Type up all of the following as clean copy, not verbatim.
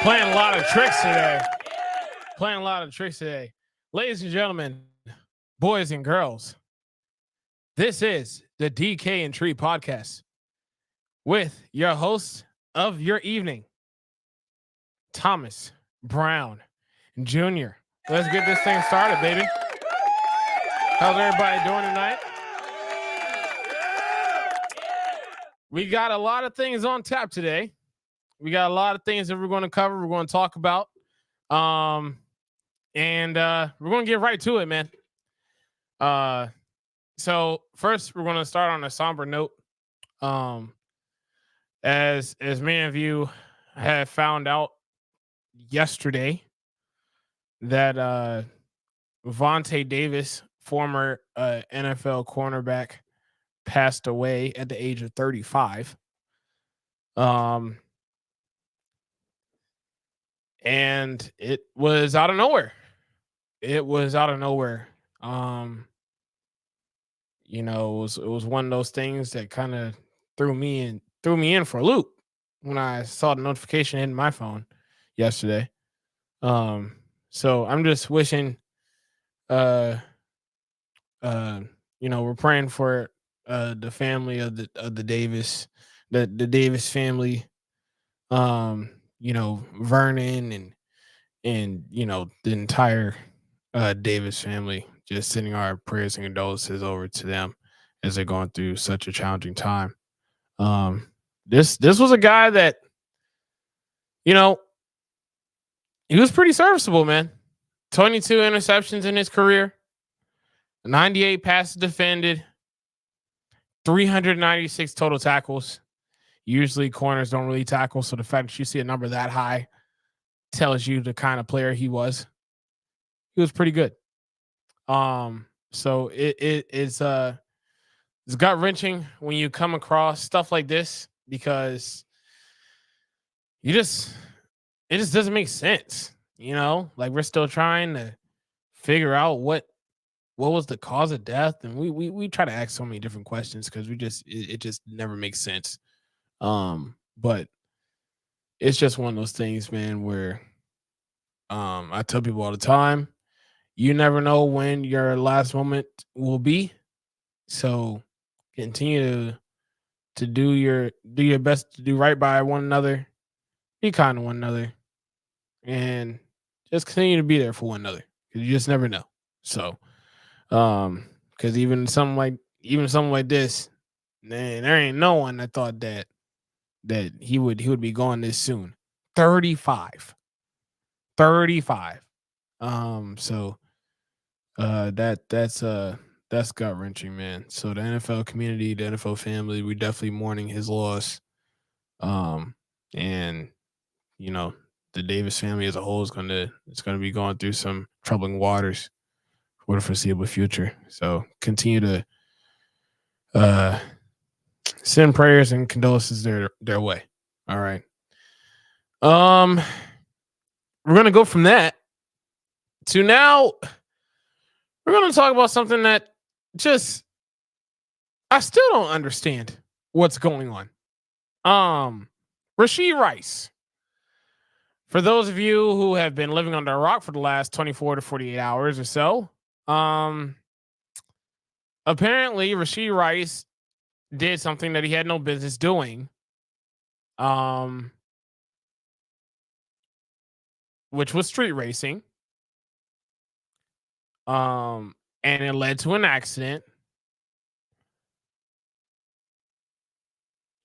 Playing a lot of tricks today. Playing a lot of tricks today. Ladies and gentlemen, boys and girls, this is the DK and Tree podcast with your host of your evening, Thomas Brown Jr. Let's get this thing started, baby. How's everybody doing tonight? We got a lot of things on tap today. We got a lot of things that we're going to cover. We're going to talk about. And we're going to get right to it, man. So first we're going to start on a somber note. As many of you have found out yesterday that Vontae Davis, former NFL cornerback, passed away at the age of 35. And it was out of nowhere. It was one of those things that kind of threw me in for a loop when I saw the notification in my phone yesterday. So I'm just wishing we're praying for the family of the Davis, the Davis family, Vernon and the entire Davis family, just sending our prayers and condolences over to them as they're going through such a challenging time. This was a guy that, he was pretty serviceable, man. 22 interceptions in his career, 98 passes defended, 396 total tackles. Usually corners don't really tackle, so the fact that you see a number that high tells you the kind of player he was. He was pretty good. So it's gut-wrenching when you come across stuff like this, because it just doesn't make sense. Like, we're still trying to figure out what was the cause of death, and we try to ask so many different questions because it just never makes sense. But it's just one of those things, man, where I tell people all the time, you never know when your last moment will be. So continue to do your best to do right by one another, be kind to one another, and just continue to be there for one another, because you just never know. So because even something like this, man, there ain't no one that thought that he would be gone this soon. 35. So that's gut wrenching, man. So the NFL community, the NFL family, we definitely mourning his loss. And the Davis family as a whole is gonna be going through some troubling waters for the foreseeable future. So continue to send prayers and condolences their way. All right. We're gonna go from that to now. We're gonna talk about something that I still don't understand what's going on. Rashee Rice. For those of you who have been living under a rock for the last 24 to 48 hours or so, apparently Rashee Rice did something that he had no business doing, which was street racing. And it led to an accident.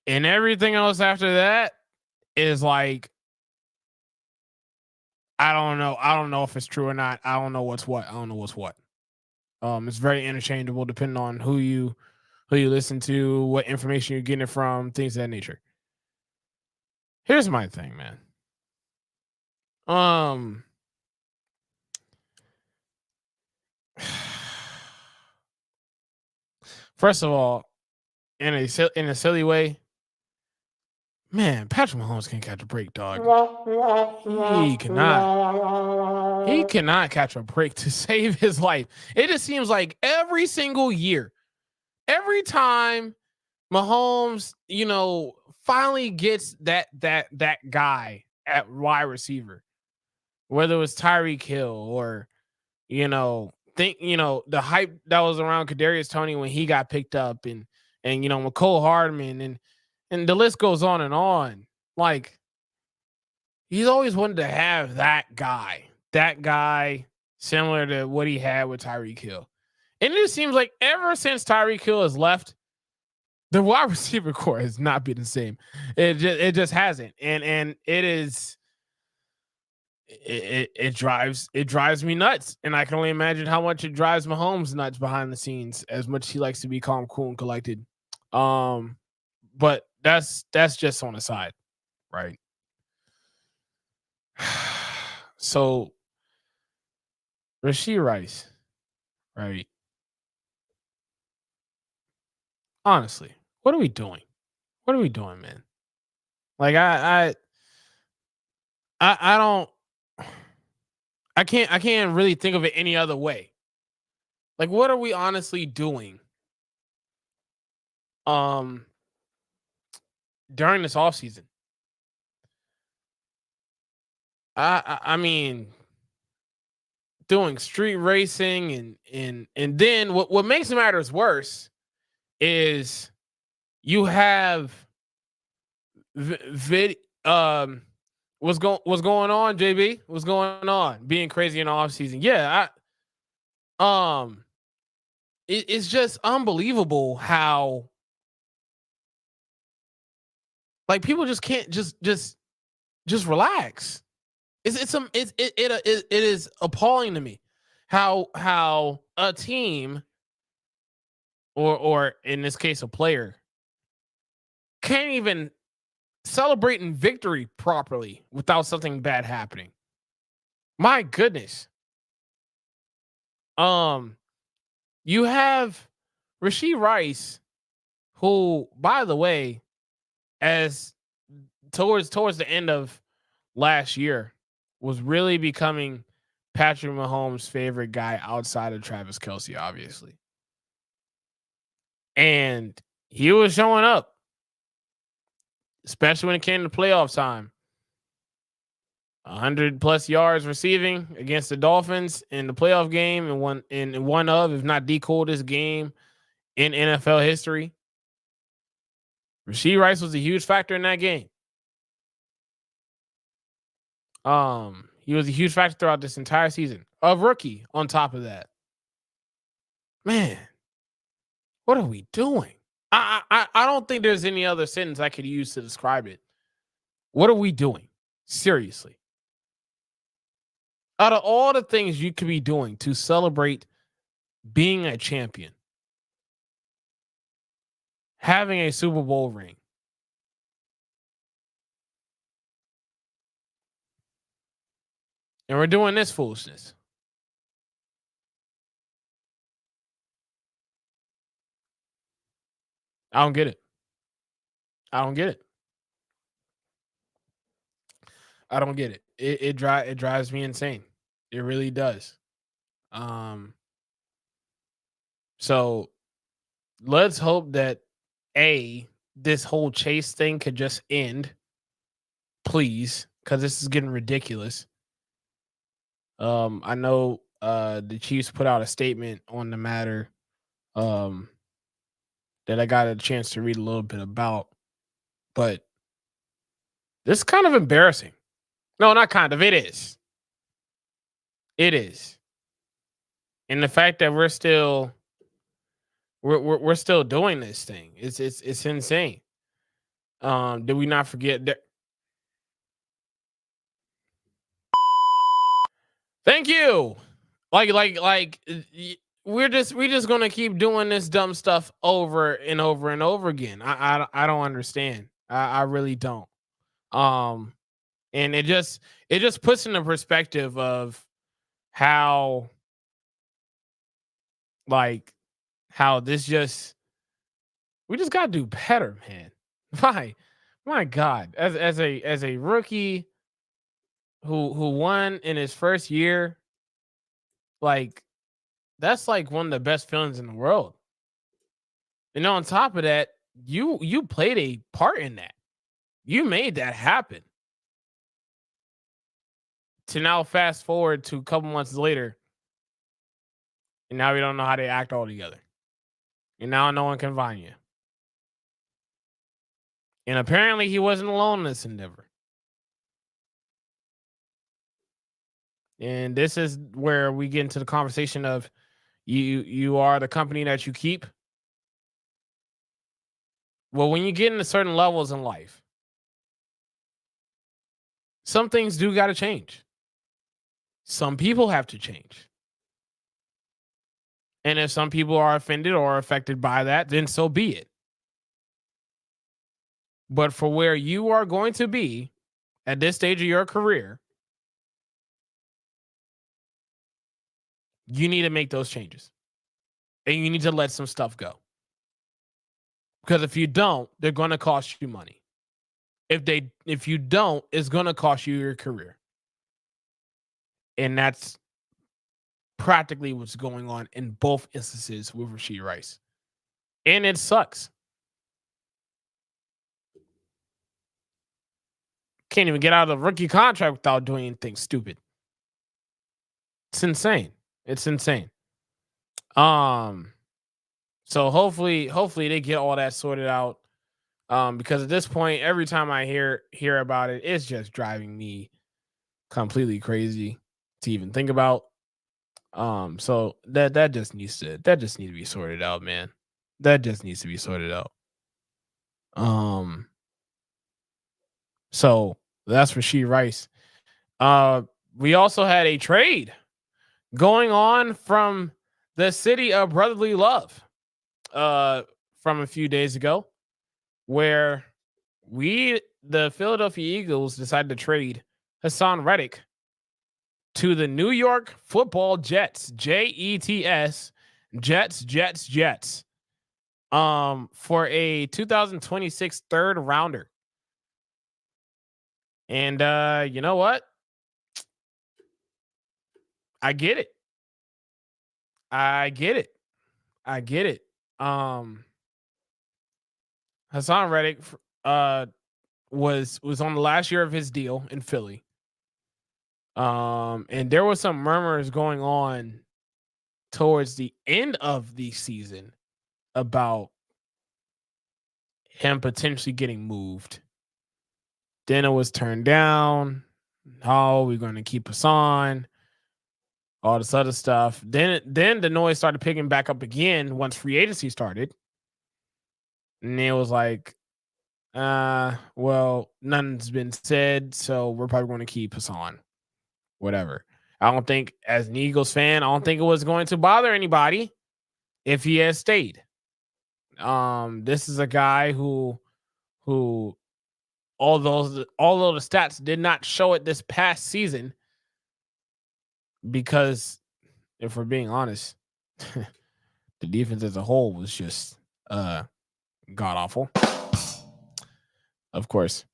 And everything else after that is like, I don't know. I don't know if it's true or not. I don't know what's what. It's very interchangeable depending on who you listen to, what information you're getting it from, things of that nature. Here's my thing, man. First of all, in a silly way, man, Patrick Mahomes can't catch a break, dog. He cannot catch a break to save his life. It just seems like every single year, every time Mahomes, finally gets that guy at wide receiver, whether it was Tyreek Hill or the hype that was around Kadarius Toney when he got picked up, and McCole Hardman, and the list goes on and on. Like, he's always wanted to have that guy similar to what he had with Tyreek Hill. And it seems like ever since Tyreek Hill has left, the wide receiver core has not been the same. It just hasn't. And it drives me nuts. And I can only imagine how much it drives Mahomes nuts behind the scenes, as much he likes to be calm, cool, and collected. But that's just on the side, right? So Rashee Rice, right? Honestly, what are we doing? What are we doing, man? Like, I don't I can't really think of it any other way. Like, what are we honestly doing um during this offseason? I mean, doing street racing, and then what makes matters worse is you have what's going on, JB? What's going on? Being crazy in the offseason. Yeah, it's just unbelievable how, like, people just can't just relax. It is appalling to me how a team, or in this case a player, can't even celebrate in victory properly without something bad happening. My goodness. You have Rashee Rice, who, by the way, as towards the end of last year, was really becoming Patrick Mahomes' favorite guy outside of Travis Kelce, obviously. And he was showing up, especially when it came to playoff time. 100 plus yards receiving against the Dolphins in the playoff game, and one of, if not the coldest game in NFL history. Rashee Rice was a huge factor in that game. He was a huge factor throughout this entire season. A rookie on top of that. Man, what are we doing? I don't think there's any other sentence I could use to describe it. What are we doing? Seriously. Out of all the things you could be doing to celebrate being a champion, having a Super Bowl ring, and we're doing this foolishness. I don't get it. I don't get it. I don't get it. It drives me insane. It really does. So let's hope that this whole chase thing could just end, please, because this is getting ridiculous. I know the Chiefs put out a statement on the matter that I got a chance to read a little bit about, but this is kind of embarrassing. No, not kind of. It is. It is. And the fact that we're still doing this thing, it's insane. Did we not forget that? Thank you. We're just gonna keep doing this dumb stuff over and over and over again. I don't understand. I really don't. And it just puts in the perspective of how, like, how this just, we just gotta do better, man. My God, as a rookie who won in his first year, like, that's like one of the best feelings in the world. And on top of that, you played a part in that. You made that happen. To now fast forward to a couple months later, and now we don't know how they act all together. And now no one can find you. And apparently he wasn't alone in this endeavor. And this is where we get into the conversation of you are the company that you keep. Well, when you get into certain levels in life, some things do got to change. Some people have to change. And if some people are offended or affected by that, then so be it. But for where you are going to be at this stage of your career, you need to make those changes. And you need to let some stuff go. Because if you don't, they're going to cost you money. If you don't, it's going to cost you your career. And that's practically what's going on in both instances with Rashee Rice. And it sucks. Can't even get out of the rookie contract without doing anything stupid. It's insane. It's insane. So hopefully they get all that sorted out. Because at this point, every time I hear about it, it's just driving me completely crazy to even think about. So that just needs to be sorted out, man. That just needs to be sorted out. So that's Rashee Rice. We also had a trade going on from the city of brotherly love from a few days ago, where the Philadelphia Eagles decided to trade Hassan Reddick to the New York Football Jets, Jets, Jets, for a 2026 third rounder. And you know what? I get it. Hassan Reddick was on the last year of his deal in Philly. And there was some murmurs going on towards the end of the season about him potentially getting moved. Then it was turned down. Oh, we're going to keep Hassan. All this other stuff. Then the noise started picking back up again once free agency started. And it was like, well, nothing's been said, so we're probably going to keep Hassan. Whatever. I don't think, as an Eagles fan, I don't think it was going to bother anybody if he had stayed. This is a guy who although the stats did not show it this past season, because if we're being honest, the defense as a whole was just god awful. Of course.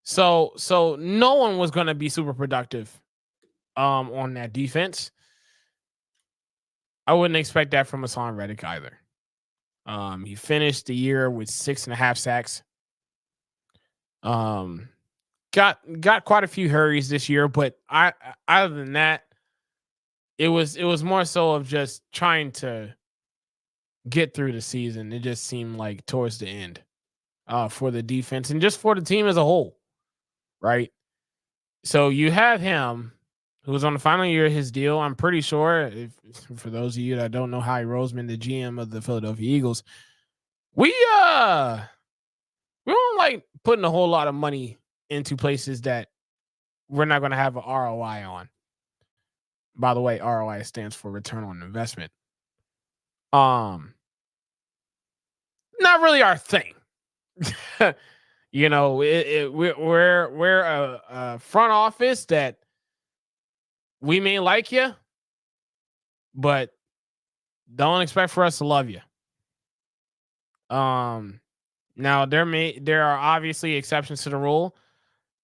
So no one was going to be super productive on that defense. I wouldn't expect that from Hassan Reddick either. He finished the year with 6.5 sacks. Got quite a few hurries this year, but other than that, it was more so of just trying to get through the season. It just seemed like towards the end for the defense and just for the team as a whole, right? So you have him, who was on the final year of his deal. I'm pretty sure, for those of you that don't know, Howie Roseman, the GM of the Philadelphia Eagles, we don't like putting a whole lot of money into places that we're not going to have an ROI on. By the way, ROI stands for return on investment. Not really our thing. You know, we're a front office that we may like you, but don't expect for us to love you. Now there are obviously exceptions to the rule,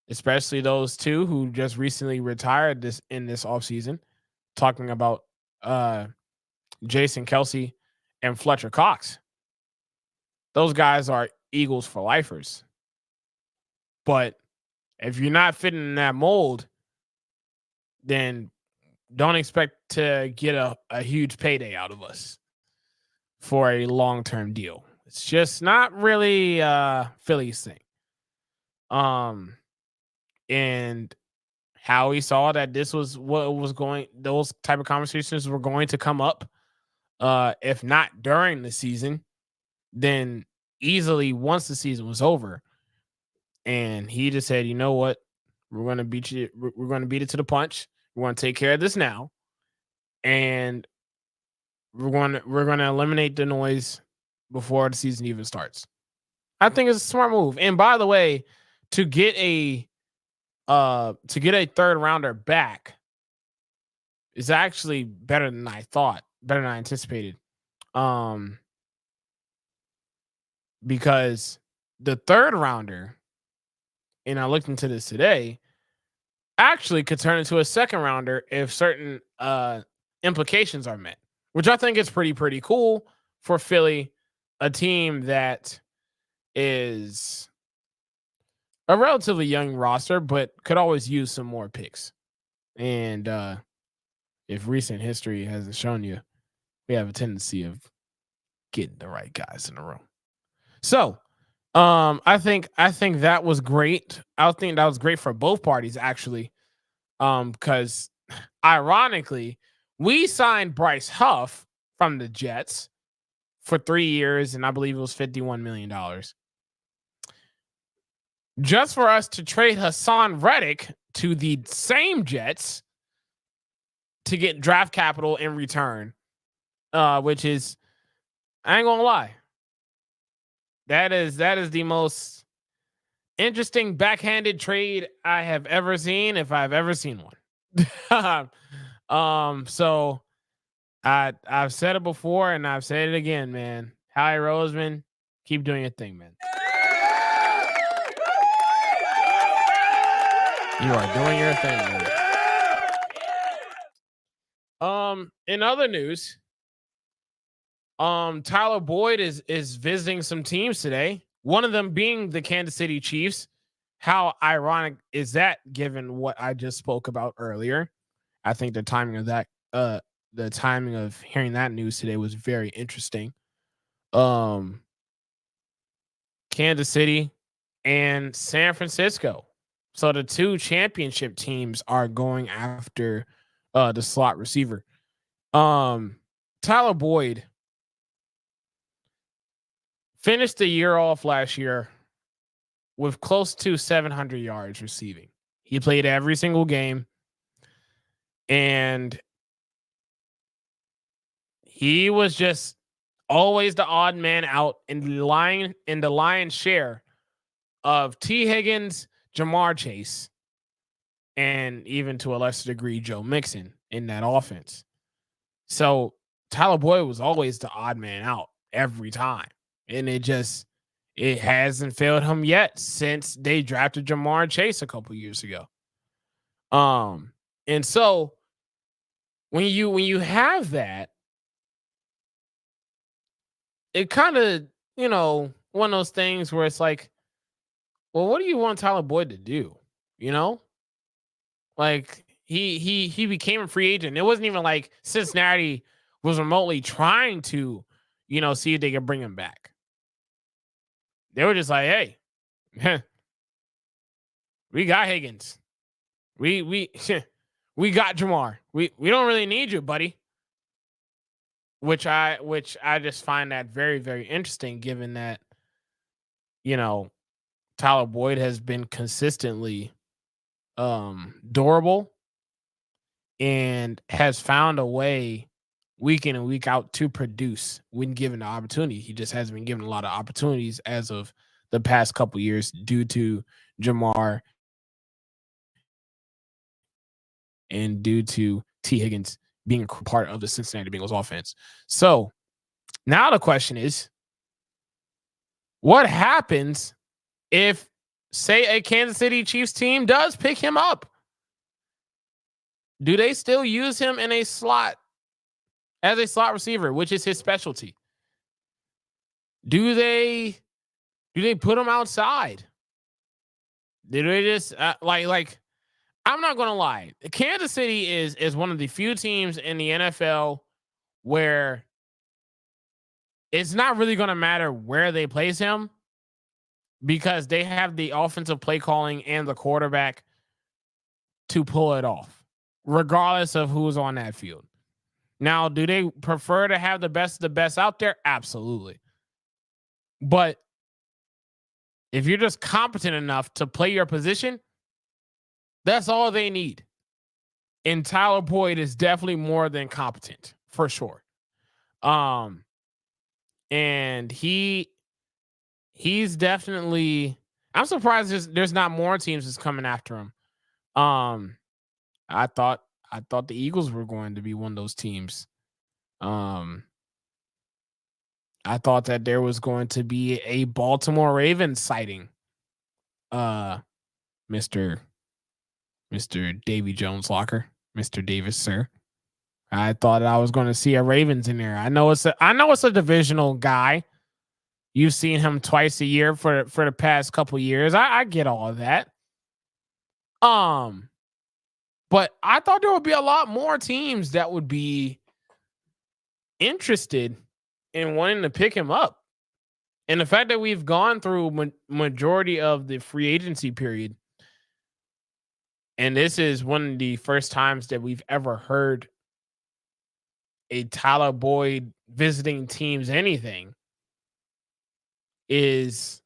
especially those two who just recently retired in this offseason. Talking about Jason Kelsey and Fletcher Cox. Those guys are Eagles for lifers. But if you're not fitting in that mold, then don't expect to get a huge payday out of us for a long-term deal. It's just not really Philly's thing. And Howie saw that this was what was going, those type of conversations were going to come up. If not during the season, then easily once the season was over. And he just said, you know what? We're gonna beat you, we're gonna beat it to the punch. We're gonna take care of this now. And we're gonna eliminate the noise before the season even starts. I think it's a smart move. And by the way, to get a third rounder back is actually better than I thought, better than I anticipated. Because the third rounder, and I looked into this today, actually could turn into a second rounder if certain implications are met, which I think is pretty cool for Philly, a team that is a relatively young roster, but could always use some more picks. And if recent history hasn't shown you, we have a tendency of getting the right guys in the room. So I think that was great. I think that was great for both parties, actually. Because ironically, we signed Bryce Huff from the Jets for 3 years, and I believe it was $51 million. Just for us to trade Hassan Reddick to the same Jets to get draft capital in return, which is, I ain't gonna lie, that is the most interesting backhanded trade I have ever seen, if I've ever seen one. So I've said it before and I've said it again, man. Howie Roseman, keep doing your thing, man. You are doing your thing, man. In other news, Tyler Boyd is visiting some teams today. One of them being the Kansas City Chiefs. How ironic is that, given what I just spoke about earlier? I think the timing of that, the timing of hearing that news today was very interesting. Kansas City and San Francisco. So the two championship teams are going after the slot receiver. Tyler Boyd finished the year off last year with close to 700 yards receiving. He played every single game, and he was just always the odd man out in the lion's share of T. Higgins, Jamar Chase, and even to a lesser degree Joe Mixon in that offense. So Tyler Boyd was always the odd man out every time, and it hasn't failed him yet since they drafted Jamar Chase a couple years ago. And so when you have that, it kind of, one of those things where it's like, well, what do you want Tyler Boyd to do? Like he became a free agent. It wasn't even like Cincinnati was remotely trying to, see if they could bring him back. They were just like, hey, we got Higgins. We we got Jamar. We don't really need you, buddy. Which I just find that very, very interesting, given that, Tyler Boyd has been consistently durable and has found a way week in and week out to produce when given the opportunity. He just hasn't been given a lot of opportunities as of the past couple years due to Jamar and due to T. Higgins being a part of the Cincinnati Bengals offense. So now the question is, what happens if, say, a Kansas City Chiefs team does pick him up? Do they still use him in a slot as a slot receiver, which is his specialty? Do they Do they put him outside? Do they just like? I'm not gonna lie. Kansas City is one of the few teams in the NFL where it's not really gonna matter where they place him because they have the offensive play calling and the quarterback to pull it off, regardless of who's on that field. Now, do they prefer to have the best of the best out there? Absolutely. But if you're just competent enough to play your position, that's all they need. And Tyler Boyd is definitely more than competent, for sure. Um, and he's definitely. I'm surprised there's not more teams that's coming after him. Um, I thought the Eagles were going to be one of those teams. Um, I thought that there was going to be a Baltimore Ravens sighting. Mr. Davy Jones Locker, Mr. Davis, sir. I thought I was going to see a Ravens in there. I know it's a divisional guy. You've seen him twice a year for the past couple years. I get all of that. But I thought there would be a lot more teams that would be interested in wanting to pick him up. And the fact that we've gone through majority of the free agency period, and this is one of the first times that we've ever heard a Tyler Boyd visiting teams anything, is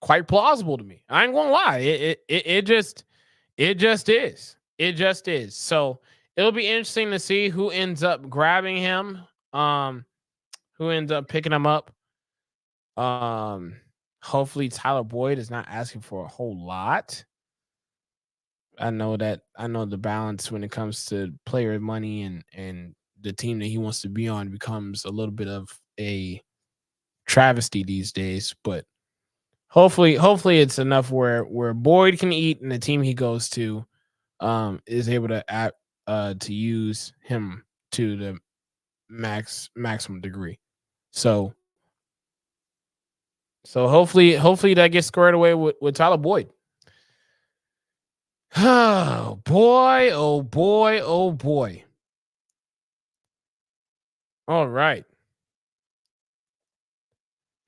quite plausible to me. I ain't gonna lie. It just is. It just is. So it'll be interesting to see who ends up grabbing him, who ends up picking him up. Hopefully Tyler Boyd is not asking for a whole lot. I know the balance when it comes to player money and the team that he wants to be on becomes a little bit of a travesty these days, but hopefully it's enough where Boyd can eat and the team he goes to is able to use him to the maximum degree. So hopefully that gets squared away with Tyler Boyd. Oh boy, oh boy, oh boy. All right.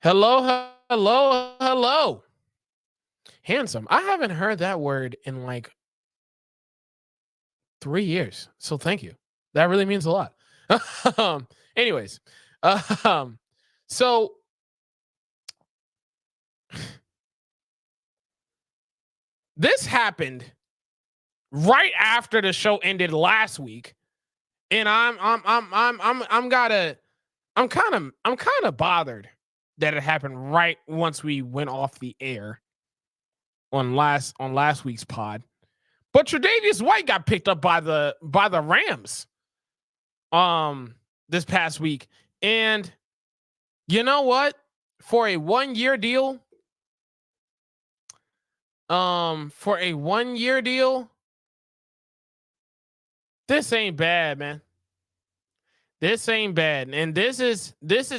Hello. Handsome. I haven't heard that word in like 3 years. So thank you. That really means a lot. Anyways, so this happened right after the show ended last week, and I'm kind of bothered that it happened right once we went off the air on last week's pod. But Tre'Davious White got picked up by the Rams this past week. And you know what? For a 1-year deal, this ain't bad, man. This ain't bad. And this is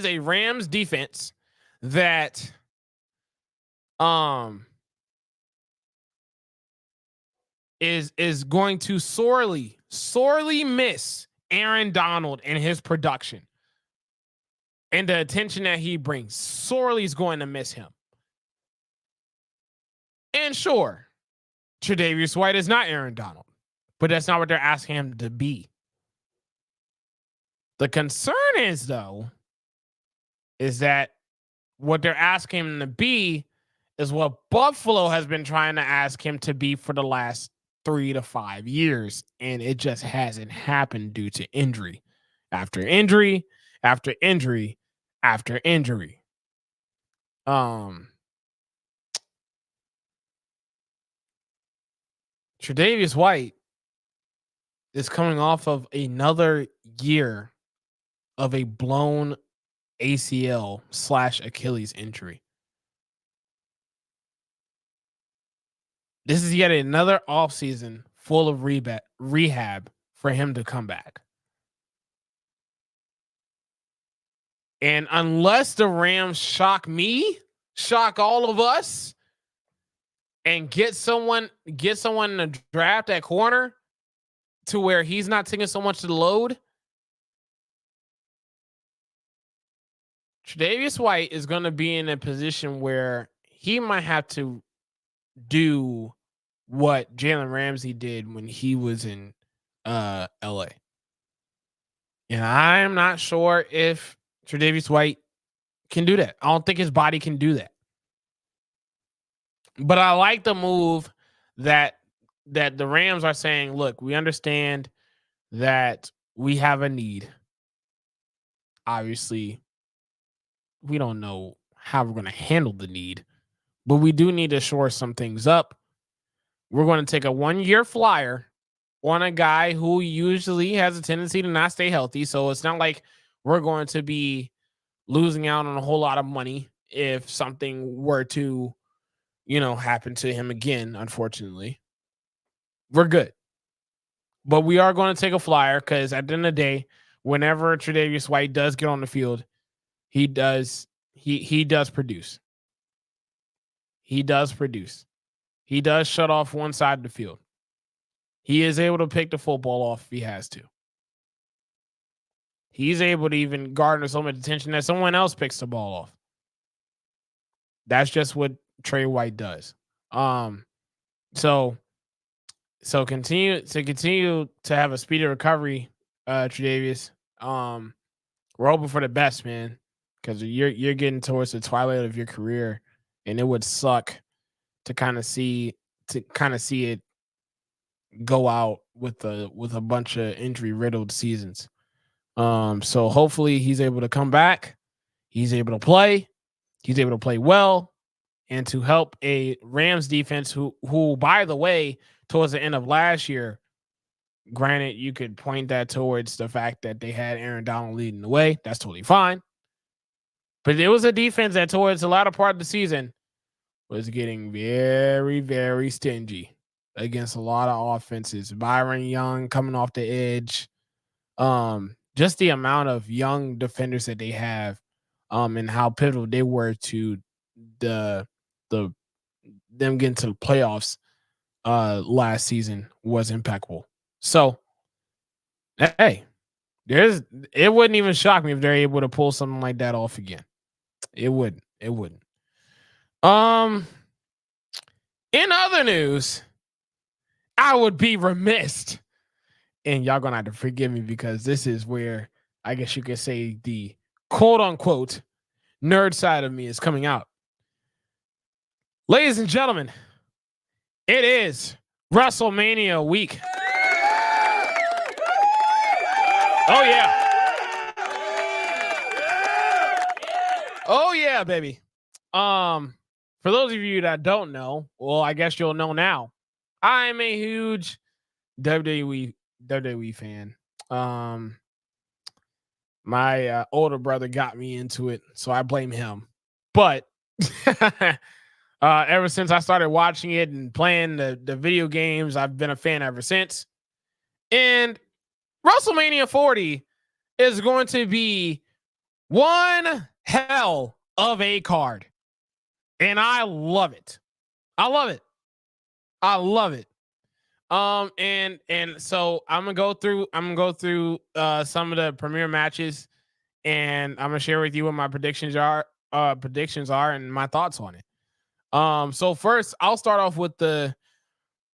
a Rams defense that is going to sorely miss Aaron Donald and his production and the attention that he brings. Sorely is going to miss him. And sure, Tre'Davious White is not Aaron Donald, but that's not what they're asking him to be. The concern is, though, is that what they're asking him to be is what Buffalo has been trying to ask him to be for the last 3 to 5 years, and it just hasn't happened due to injury after injury after injury after injury. Tre'Davious White is coming off of another year of a blown ACL/Achilles injury. This is yet another offseason full of rehab for him to come back. And unless the Rams shock me shock all of us, and get someone in the draft at corner to where he's not taking so much of the load. Tre'Davious White is going to be in a position where he might have to do what Jalen Ramsey did when he was in LA. And I'm not sure if Tre'Davious White can do that. I don't think his body can do that. But I like the move that the Rams are saying, look, we understand that we have a need. Obviously, we don't know how we're going to handle the need, but we do need to shore some things up. We're going to take a 1-year flyer on a guy who usually has a tendency to not stay healthy. So it's not like we're going to be losing out on a whole lot of money if something were to, happen to him again, unfortunately. We're good. But we are going to take a flyer because at the end of the day, whenever Tre'Davious White does get on the field, he does produce. He does produce. He does shut off one side of the field. He is able to pick the football off if he has to. He's able to even garner so much attention that someone else picks the ball off. That's just what Trey White does. So continue to have a speedy recovery, Tre'Davious. We're hoping for the best, man, because you're getting towards the twilight of your career, and it would suck to kind of see it go out with a bunch of injury riddled seasons. So hopefully he's able to come back. He's able to play. He's able to play well, and to help a Rams defense who by the way, towards the end of last year, granted, you could point that towards the fact that they had Aaron Donald leading the way. That's totally fine. But it was a defense that towards the latter part of the season was getting very, very stingy against a lot of offenses. Byron Young coming off the edge. Just the amount of young defenders that they have, and how pivotal they were to them getting to the playoffs last season was impeccable. So, hey, it wouldn't even shock me if they're able to pull something like that off again. It wouldn't. In other news, I would be remiss, and y'all gonna have to forgive me because this is where I guess you could say the quote unquote nerd side of me is coming out. Ladies and gentlemen, it is WrestleMania week. Oh yeah. Oh yeah, baby. For those of you that don't know, well, I guess you'll know now. I'm a huge WWE fan. My older brother got me into it, so I blame him. But ever since I started watching it and playing the video games, I've been a fan ever since. And WrestleMania 40 is going to be one hell of a card. And I love it. And so I'm gonna go through some of the premier matches, and I'm gonna share with you what my predictions are and my thoughts on it. So first I'll start off with the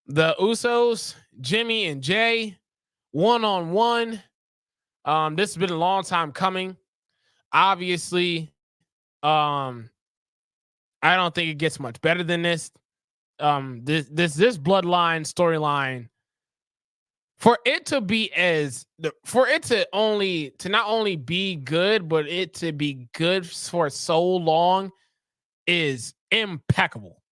Usos, Jimmy and Jay, 1-on-1. This has been a long time coming. Obviously, I don't think it gets much better than this. This bloodline storyline, for it to not only be good, but it to be good for so long is impeccable.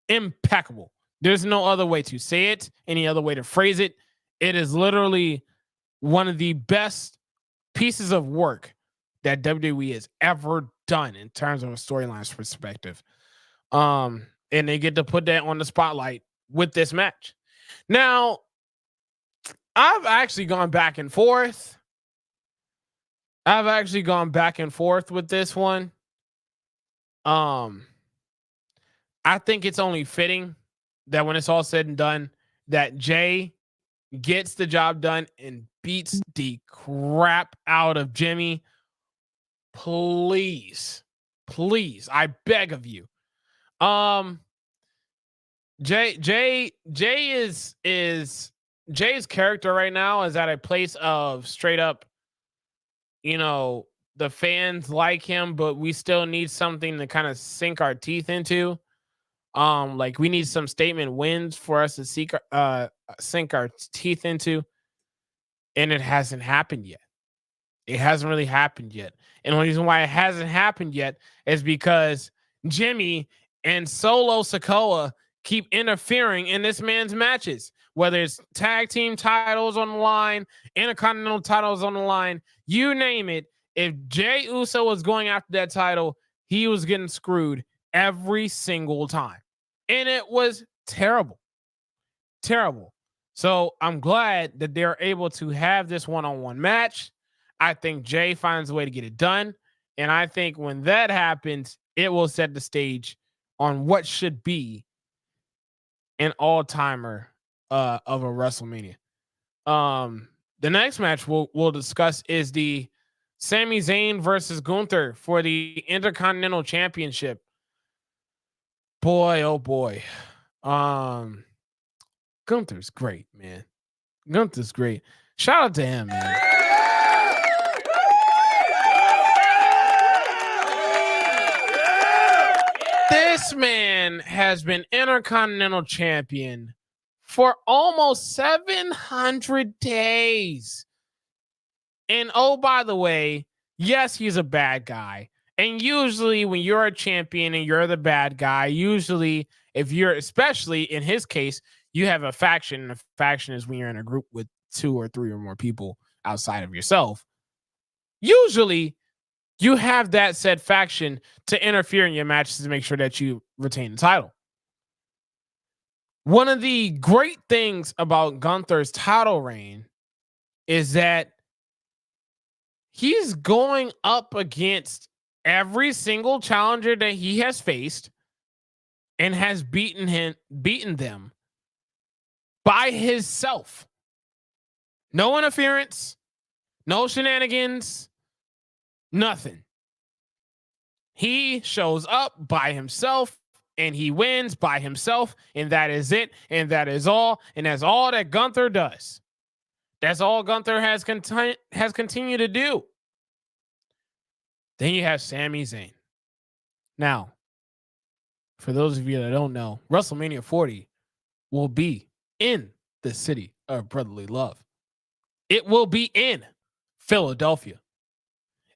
There's no other way to say it, any other way to phrase it. It is literally one of the best pieces of work that WWE has ever done in terms of a storyline perspective. And they get to put that on the spotlight with this match. Now, I've actually gone back and forth. with this one. I think it's only fitting that when it's all said and done, that Jay gets the job done and beats the crap out of Jimmy. Please, please, I beg of you. Um, Jay is Jay's character right now is at a place of straight up, you know, the fans like him, but we still need something to kind of sink our teeth into. Like we need some statement wins for us to sink our teeth into, and it hasn't happened yet. It hasn't really happened yet. And the reason why it hasn't happened yet is because Jimmy and Solo Sokoa keep interfering in this man's matches, whether it's tag team titles on the line, intercontinental titles on the line, you name it. If Jay Uso was going after that title, he was getting screwed every single time. And it was terrible. Terrible. So I'm glad that they're able to have this one-on-one match. I think Jay finds a way to get it done. And I think when that happens, it will set the stage on what should be an all-timer of a WrestleMania. The next match we'll discuss is the Sami Zayn versus Gunther for the Intercontinental Championship. Boy, oh boy. Gunther's great, man. Gunther's great. Shout out to him, man. This man has been Intercontinental Champion for almost 700 days. And oh, by the way, yes, he's a bad guy. And usually when you're a champion and you're the bad guy, usually if you're, especially in his case, you have a faction. And a faction is when you're in a group with 2 or 3 or more people outside of yourself. Usually you have that said faction to interfere in your matches to make sure that you retain the title. One of the great things about Gunther's title reign is that he's going up against every single challenger that he has faced and has beaten them by himself. No interference, no shenanigans, nothing. He shows up by himself and he wins by himself, and that is it, and that is all, and that's all that Gunther does. That's all Gunther has continued to do. Then you have Sami Zayn. Now, for those of you that don't know, WrestleMania 40 will be in the city of brotherly love. It will be in Philadelphia.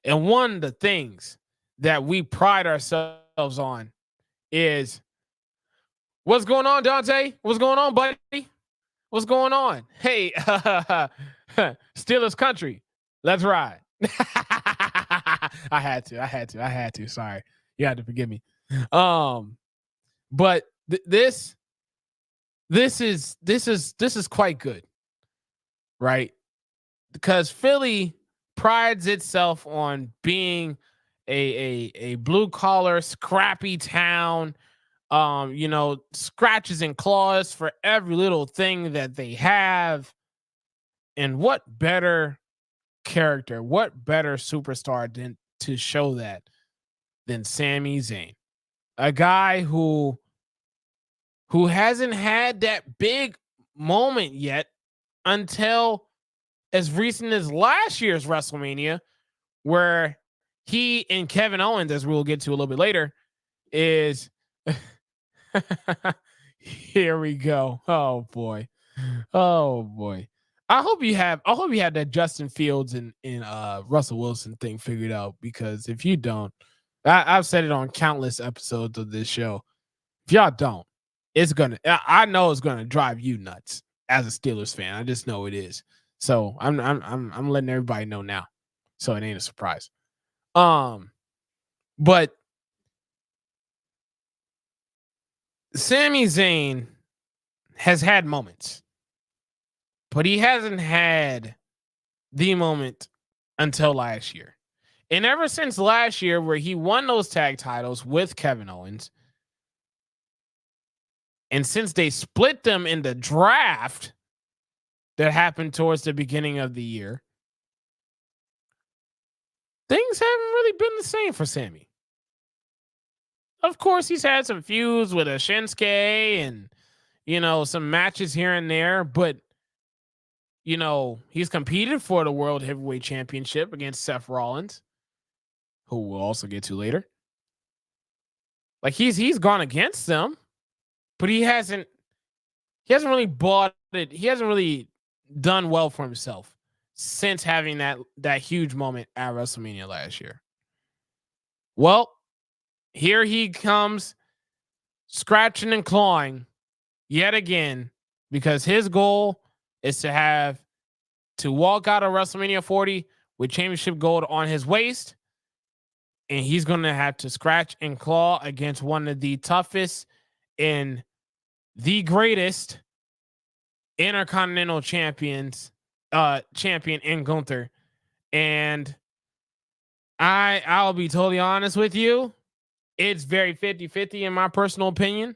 And one of the things that we pride ourselves on is, what's going on, Dante? What's going on, buddy? What's going on? Hey, Steelers country. Let's ride. I had to. Sorry. You had to forgive me. But this is quite good, right? Because Philly prides itself on being a blue collar, scrappy town. Scratches and claws for every little thing that they have. And what better character, what better superstar than to show that than Sami Zayn? A guy who hasn't had that big moment yet until as recent as last year's WrestleMania, where he and Kevin Owens, as we'll get to a little bit later, is here we go. Oh boy. I hope you have that Justin Fields and Russell Wilson thing figured out, because if you don't, I've said it on countless episodes of this show. If y'all don't, I know it's gonna drive you nuts as a Steelers fan. I just know it is. So I'm letting everybody know now, so it ain't a surprise. But Sami Zayn has had moments, but he hasn't had the moment until last year. And ever since last year, where he won those tag titles with Kevin Owens, And since they split them in the draft that happened towards the beginning of the year, things haven't really been the same for Sammy. Of course, he's had some feuds with a Shinsuke and, some matches here and there, but, he's competed for the World Heavyweight Championship against Seth Rollins, who we'll also get to later. Like he's gone against them, but he hasn't really bought it. He hasn't really done well for himself since having that huge moment at WrestleMania last year. Well, here he comes, scratching and clawing yet again, because his goal is to walk out of WrestleMania 40 with championship gold on his waist. And he's going to have to scratch and claw against one of the toughest and the greatest Intercontinental champion in Gunther. And I'll be totally honest with you. It's very 50-50 in my personal opinion.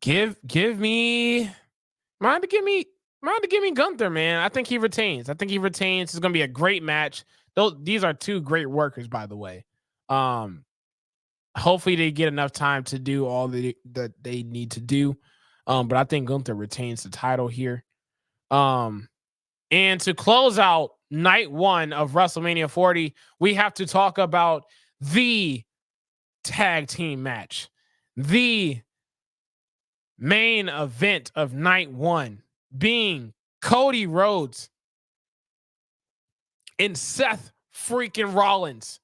Give me Gunther, man. I think he retains. It's going to be a great match. These are two great workers, by the way. Hopefully they get enough time to do all that they need to do. But I think Gunther retains the title here. And to close out night one of WrestleMania 40, we have to talk about the tag team match, the main event of night one, being Cody Rhodes and Seth freaking Rollins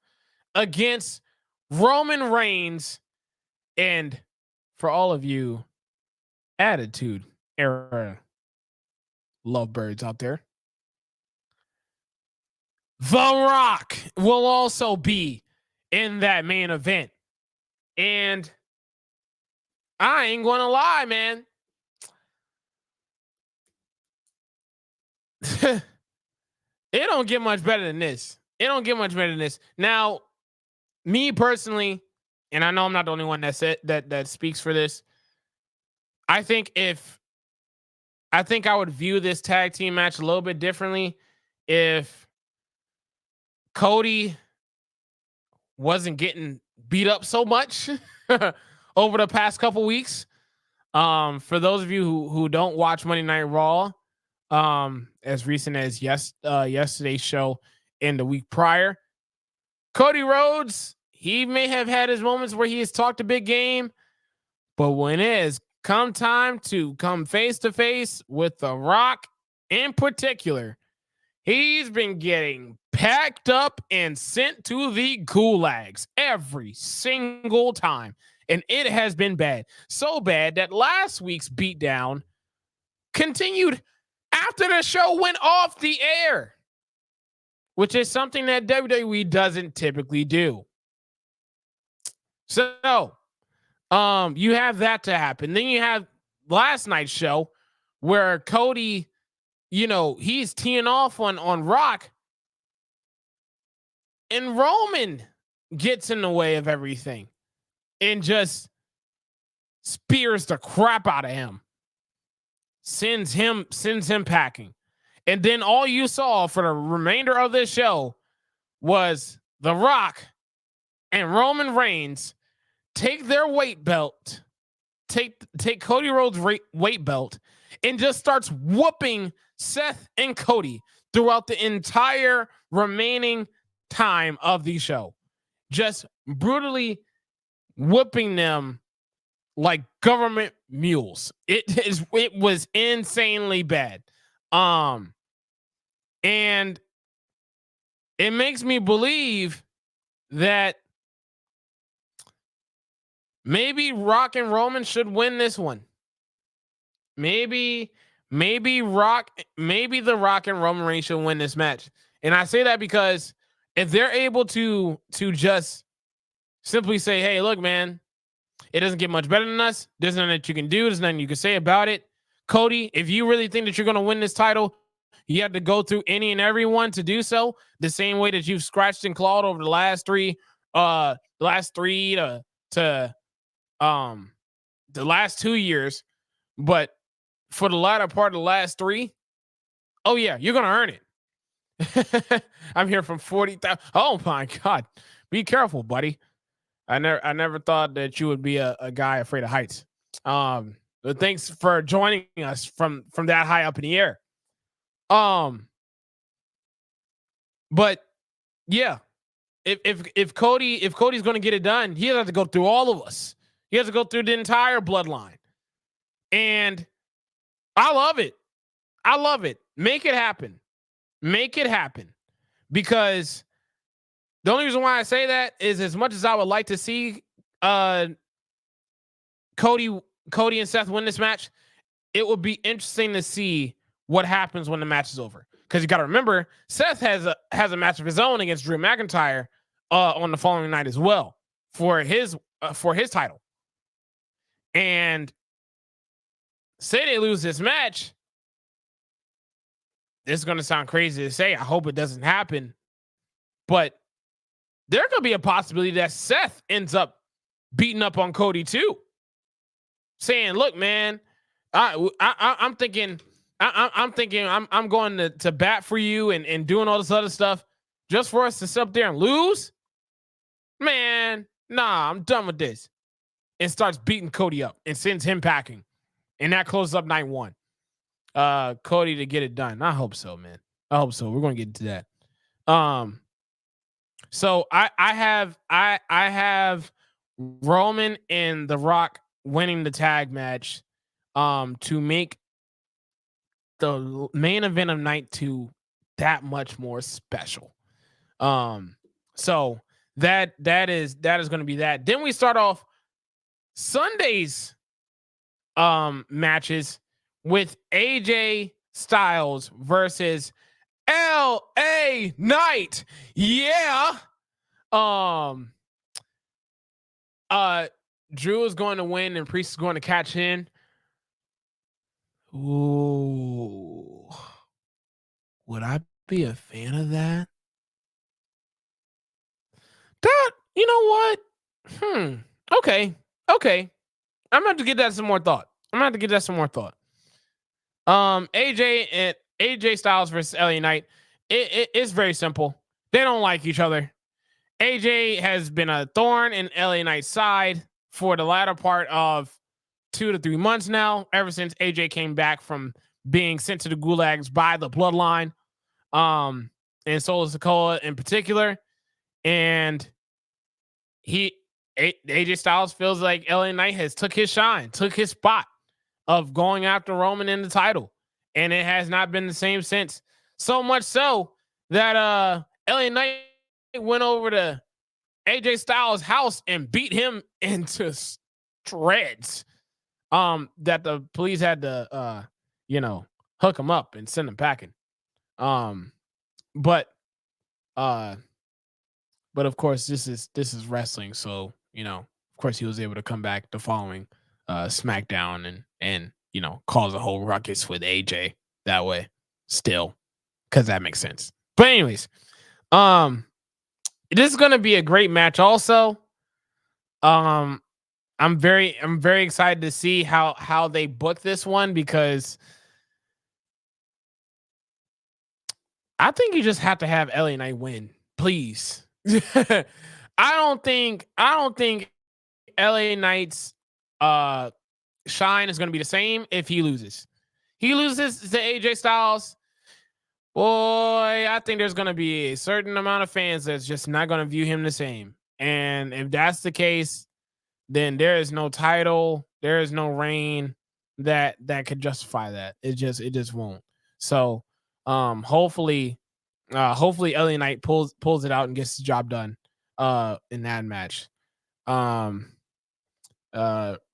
against Roman Reigns and, for all of you Attitude Era lovebirds out there, The Rock will also be in that main event. And I ain't gonna lie, man. It don't get much better than this. Now, me personally, and I know I'm not the only one that speaks for this, I think I would view this tag team match a little bit differently if Cody wasn't getting beat up so much over the past couple weeks. For those of you who don't watch Monday Night Raw, as recent as yesterday's show and the week prior, Cody Rhodes, he may have had his moments where he has talked a big game, but when it has come time to come face to face with The Rock in particular, he's been getting packed up and sent to the gulags every single time. And it has been bad. So bad that last week's beatdown continued after the show went off the air, which is something that WWE doesn't typically do. So, you have that to happen. Then you have last night's show where Cody, he's teeing off on Rock, and Roman gets in the way of everything and just spears the crap out of him, sends him packing. And then all you saw for the remainder of this show was The Rock and Roman Reigns take their weight belt, take Cody Rhodes' weight belt, and just starts whooping Seth and Cody throughout the entire remaining time of the show. Just brutally whooping them like government mules. It was insanely bad. And it makes me believe that maybe Rock and Roman should win this one. Maybe The Rock and Roman Reigns should win this match. And I say that because if they're able to just simply say, hey, look, man, it doesn't get much better than us. There's nothing that you can do. There's nothing you can say about it. Cody, if you really think that you're going to win this title, you have to go through any and everyone to do so, the same way that you've scratched and clawed over the last three last 3 to the last 2 years, but for the latter part of the last 3, oh yeah, you're gonna earn it. I'm here from 40,000. Oh my God, be careful, buddy. I never thought that you would be a guy afraid of heights. But thanks for joining us from that high up in the air. But yeah, if Cody's going to get it done, he has to go through all of us. He has to go through the entire bloodline, and I love it. I love it. Make it happen. Make it happen. Because the only reason why I say that is, as much as I would like to see Cody and Seth win this match, it would be interesting to see what happens when the match is over. Because you got to remember, Seth has a match of his own against Drew McIntyre on the following night as well for his title. And say they lose this match, this is going to sound crazy to say. I hope it doesn't happen, but there could be a possibility that Seth ends up beating up on Cody too, saying, "Look, man, I'm thinking I'm going to bat for you and doing all this other stuff just for us to sit up there and lose. Man, nah, I'm done with this." And starts beating Cody up and sends him packing, and that closes up night 1. Cody to get it done. I hope so, man. I hope so. We're going to get into that. So I have Roman and The Rock winning the tag match to make the main event of night 2 that much more special. So that is going to be that. Then we start off Sunday's matches with AJ Styles versus LA Knight. Yeah. Drew is going to win and Priest is going to catch in. Ooh. Would I be a fan of that? You know what? Okay. I'm gonna have to give that some more thought. AJ Styles versus LA Knight. It's very simple. They don't like each other. AJ has been a thorn in LA Knight's side for the latter part of 2 to 3 months now, ever since AJ came back from being sent to the gulags by the bloodline, and Solo Sikoa in particular. And AJ Styles feels like LA Knight has took his shine, took his spot of going after Roman in the title. And it has not been the same since. So much so that LA Knight went over to AJ Styles' house and beat him into shreds. That the police had to hook him up and send him packing. But of course this is wrestling, so of course he was able to come back the following SmackDown and cause a whole ruckus with AJ that way still, because that makes sense. But anyways, this is going to be a great match also. I'm very excited to see how they book this one, because I think you just have to have LA Knight win, please. I don't think LA Knight's shine is going to be the same if he loses. He loses to AJ Styles. Boy, I think there's going to be a certain amount of fans that's just not going to view him the same. And if that's the case, then there is no title, there is no reign that could justify that. It just won't. So, hopefully LA Knight pulls it out and gets the job done in that match.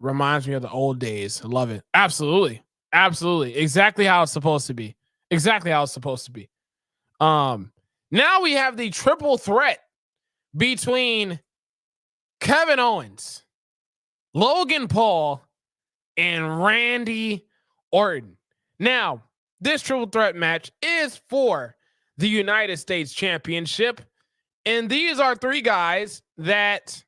Reminds me of the old days. I love it. Absolutely. Exactly how it's supposed to be. Now we have the triple threat between Kevin Owens, Logan Paul, and Randy Orton. Now, this triple threat match is for the United States Championship, and these are 3 guys that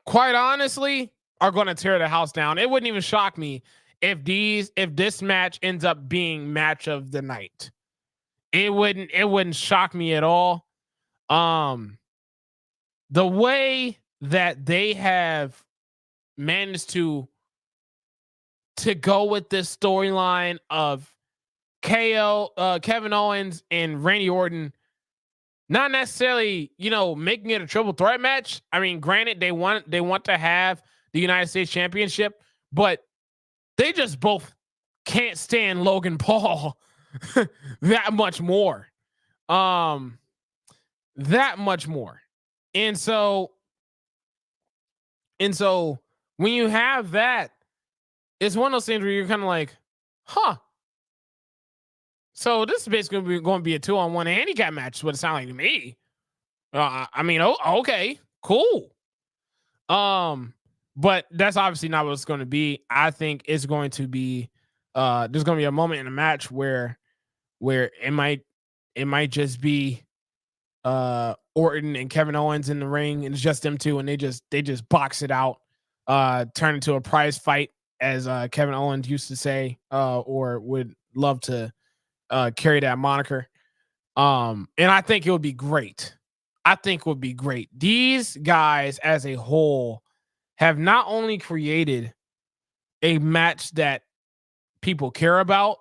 quite honestly, are going to tear the house down. It wouldn't even shock me if this match ends up being match of the night. It wouldn't shock me at all. Um, the way that they have managed to go with this storyline of KO, Kevin Owens and Randy Orton, not necessarily, making it a triple threat match. I mean, granted, they want to have the United States Championship, but they just both can't stand Logan Paul that much more. Um, that much more. And so and so when you have that, it's one of those things where you're kind of like, huh. So this is basically going to be a 2-on-1 handicap match. Is what it sounds like to me. I mean, okay, cool. But that's obviously not what it's going to be. I think it's going to be. There's going to be a moment in a match where it might just be Orton and Kevin Owens in the ring, and it's just them two, and they just box it out, turn into a prize fight, as Kevin Owens used to say, or would love to carry that moniker. And I think it would be great. I think it would be great. These guys as a whole have not only created a match that people care about,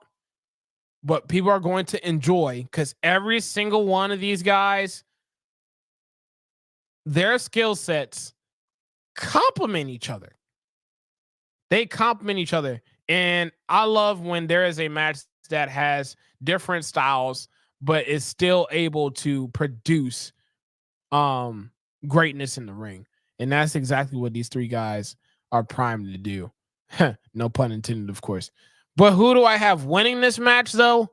but people are going to enjoy, because every single one of these guys, their skill sets complement each other. They complement each other. And I love when there is a match that has different styles, but is still able to produce greatness in the ring. And that's exactly what these three guys are primed to do. No pun intended, of course. But who do I have winning this match, though?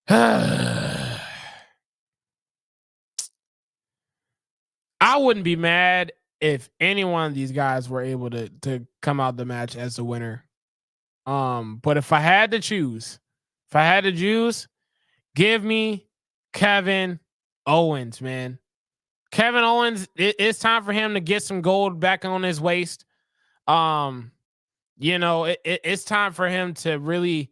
I wouldn't be mad if any one of these guys were able to come out the match as the winner. But if I had to choose, give me Kevin Owens, man. Kevin Owens, it's time for him to get some gold back on his waist. It's time for him to really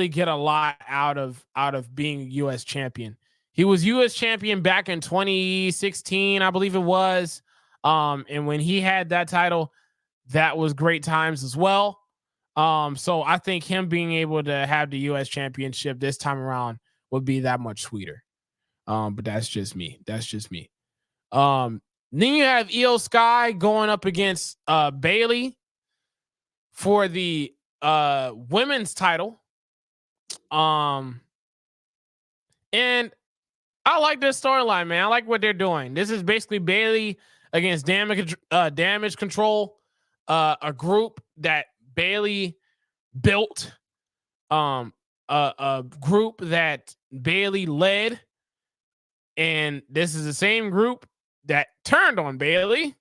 get a lot out of being US champion. He was US champion back in 2016, I believe it was. And when he had that title, that was great times as well. So I think him being able to have the US championship this time around would be that much sweeter. But that's just me. Then you have Io Sky going up against Bailey for the women's title. And I like this storyline, man. I like what they're doing. This is basically Bailey against Damage Control, a group that Bailey built, a group that Bailey led, and this is the same group that turned on Bailey.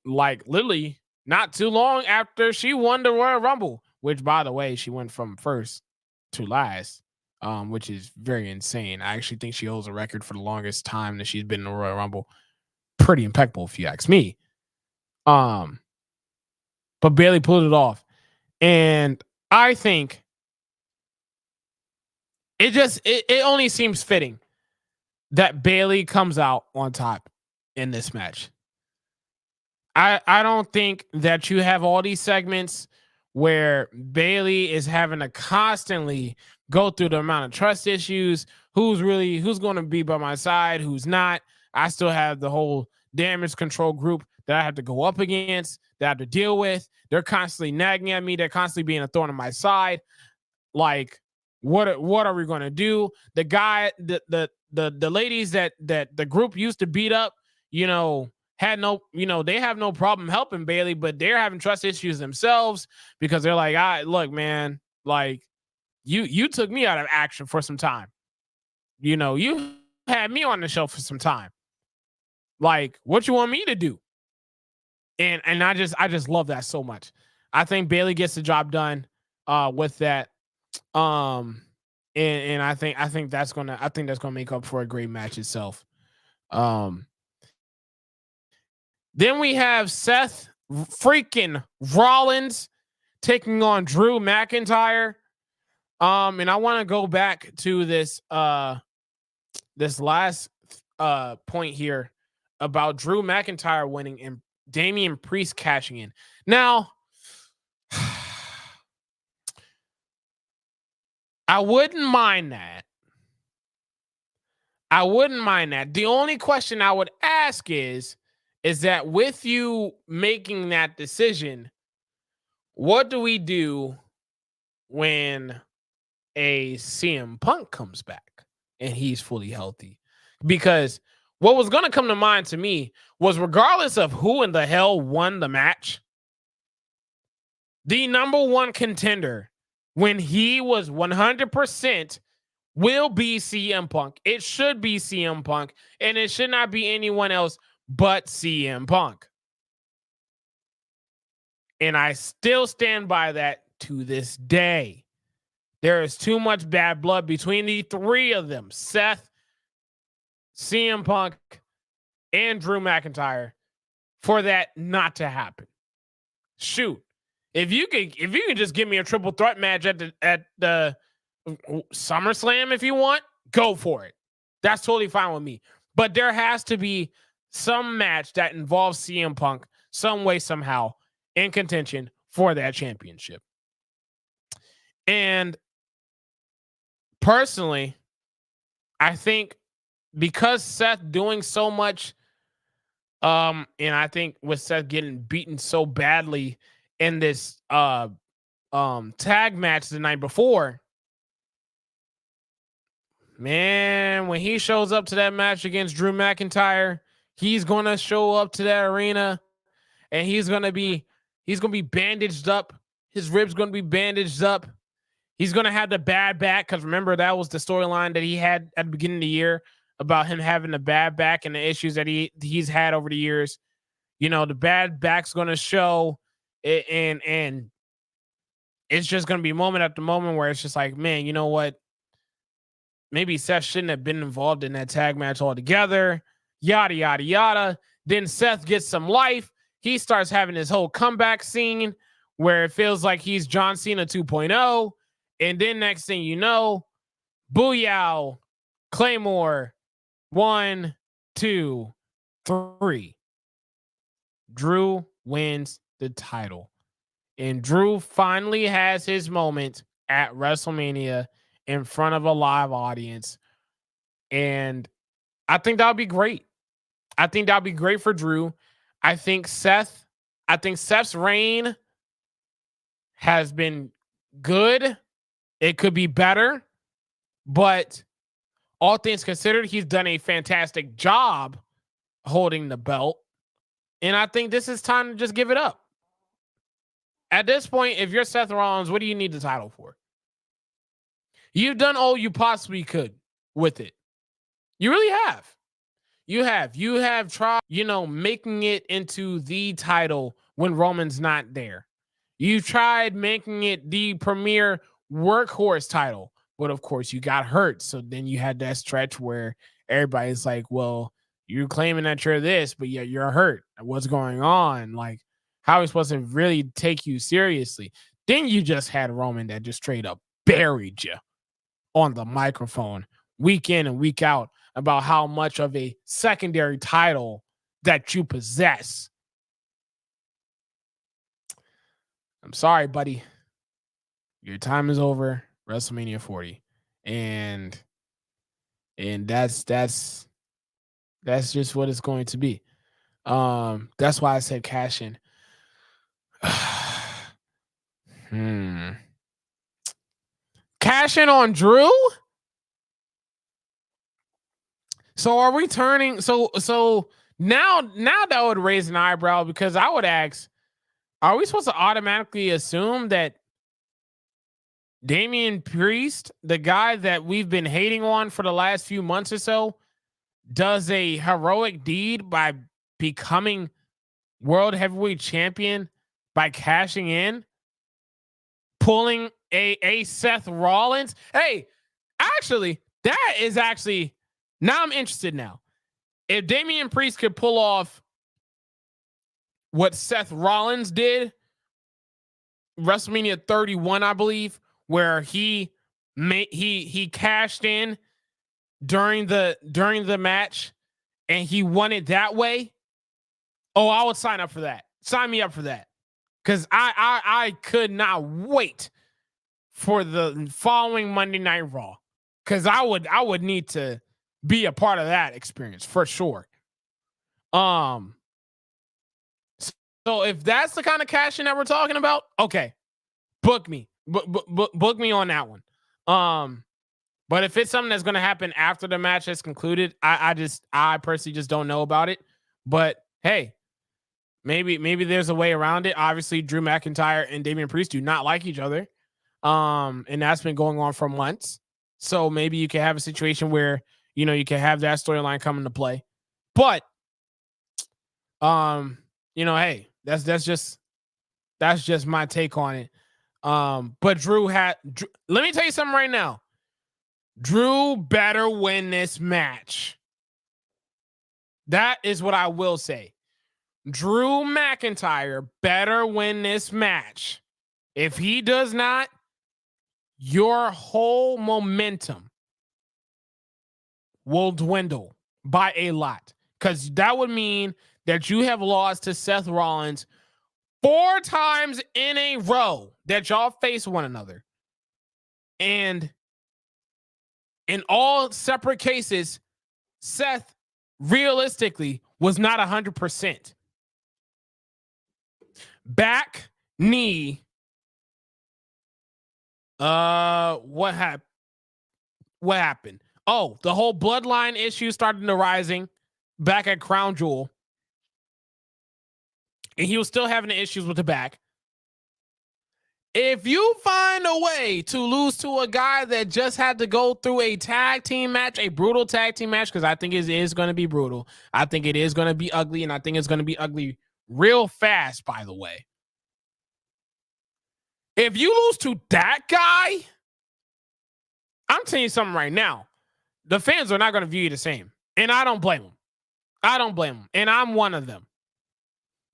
Like literally not too long after she won the Royal Rumble, which, by the way, she went from first to last, which is very insane. I actually think she holds a record for the longest time that she's been in the Royal Rumble. Pretty impeccable, if you ask me. But Bailey pulled it off, and I think it only seems fitting that Bailey comes out on top in this match. I don't think that you have all these segments where Bailey is having to constantly go through the amount of trust issues, who's going to be by my side, who's not. I still have the whole Damage Control group that I have to go up against, that I have to deal with. They're constantly nagging at me. They're constantly being a thorn on my side. Like, what are we going to do? The guy, the ladies that the group used to beat up, had no, they have no problem helping Bailey, but they're having trust issues themselves, because they're like, look, man, like you took me out of action for some time. You had me on the show for some time. Like, what you want me to do? And I just love that so much. I think Bailey gets the job done with that. and I think that's gonna make up for a great match itself. Um, then we have Seth freaking Rollins taking on Drew McIntyre. And I want to go back to this last point here about Drew McIntyre winning and Damian Priest cashing in. Now, I wouldn't mind that. I wouldn't mind that. The only question I would ask is that with you making that decision, what do we do when a CM Punk comes back and he's fully healthy? Because what was going to come to mind to me was, regardless of who in the hell won the match, the number one contender when he was 100% will be CM Punk. It should be CM Punk, and it should not be anyone else but CM Punk. And I still stand by that to this day. There is too much bad blood between the three of them, Seth, CM Punk, and Drew McIntyre, for that not to happen. Shoot, if you could just give me a triple threat match at the SummerSlam if you want, go for it. That's totally fine with me. But there has to be some match that involves CM Punk some way, somehow, in contention for that championship. And personally, I think because Seth doing so much, and I think with Seth getting beaten so badly in this tag match the night before, man, when he shows up to that match against Drew McIntyre, he's gonna show up to that arena and he's gonna be bandaged up. His ribs gonna be bandaged up. He's gonna have the bad back, because remember, that was the storyline that he had at the beginning of the year about him having the bad back and the issues that he's had over the years. You know, the bad back's gonna show, and it's just gonna be moment after moment where it's just like, man, you know what? Maybe Seth shouldn't have been involved in that tag match altogether. Yada yada yada. Then Seth gets some life. He starts having his whole comeback scene where it feels like he's John Cena 2.0. And then next thing you know, booyah, Claymore, 1, 2, 3. Drew wins the title. And Drew finally has his moment at WrestleMania in front of a live audience. And I think that would be great. I think that would be great for Drew. I think Seth's reign has been good. It could be better, but all things considered, he's done a fantastic job holding the belt. And I think this is time to just give it up. At this point, if you're Seth Rollins, what do you need the title for? You've done all you possibly could with it. You really have. You have tried, making it into the title when Roman's not there. You tried making it the premier workhorse title, but of course you got hurt. So then you had that stretch where everybody's like, well, you're claiming that you're this, but yet you're hurt. What's going on? Like, how are we supposed to really take you seriously? Then you just had Roman that just straight up buried you on the microphone week in and week out about how much of a secondary title that you possess. I'm sorry, buddy. Your time is over. WrestleMania 40. And that's just what it's going to be. That's why I said cash in. Cash in on Drew? So are we turning so now that would raise an eyebrow, because I would ask, are we supposed to automatically assume that Damian Priest, the guy that we've been hating on for the last few months or so, does a heroic deed by becoming world heavyweight champion by cashing in, pulling a Seth Rollins? Hey, Actually, that is actually now I'm interested now. If Damian Priest could pull off what Seth Rollins did, WrestleMania 31, I believe, where he cashed in during the match and he won it that way. Oh, I would sign up for that. Sign me up for that. Because I could not wait for the following Monday Night Raw. Because I would need to be a part of that experience for sure. So if that's the kind of cashing that we're talking about, okay, book me, book me on that one. But if it's something that's going to happen after the match has concluded, I personally just don't know about it. But hey, maybe there's a way around it. Obviously, Drew McIntyre and Damian Priest do not like each other, and that's been going on for months. So maybe you can have a situation where you can have that storyline come into play. But hey, that's just my take on it. But let me tell you something right now. Drew better win this match. That is what I will say. Drew McIntyre better win this match. If he does not, your whole momentum will dwindle by a lot. Because that would mean that you have lost to Seth Rollins 4 times in a row that y'all face one another. And in all separate cases, Seth realistically was not 100%. Back, knee. What happened? Oh, the whole bloodline issue started arising back at Crown Jewel. And he was still having the issues with the back. If you find a way to lose to a guy that just had to go through a tag team match, a brutal tag team match, because I think it is going to be brutal. I think it is going to be ugly, and I think it's going to be ugly real fast, by the way. If you lose to that guy, I'm telling you something right now. The fans are not going to view you the same. And I don't blame them. And I'm one of them.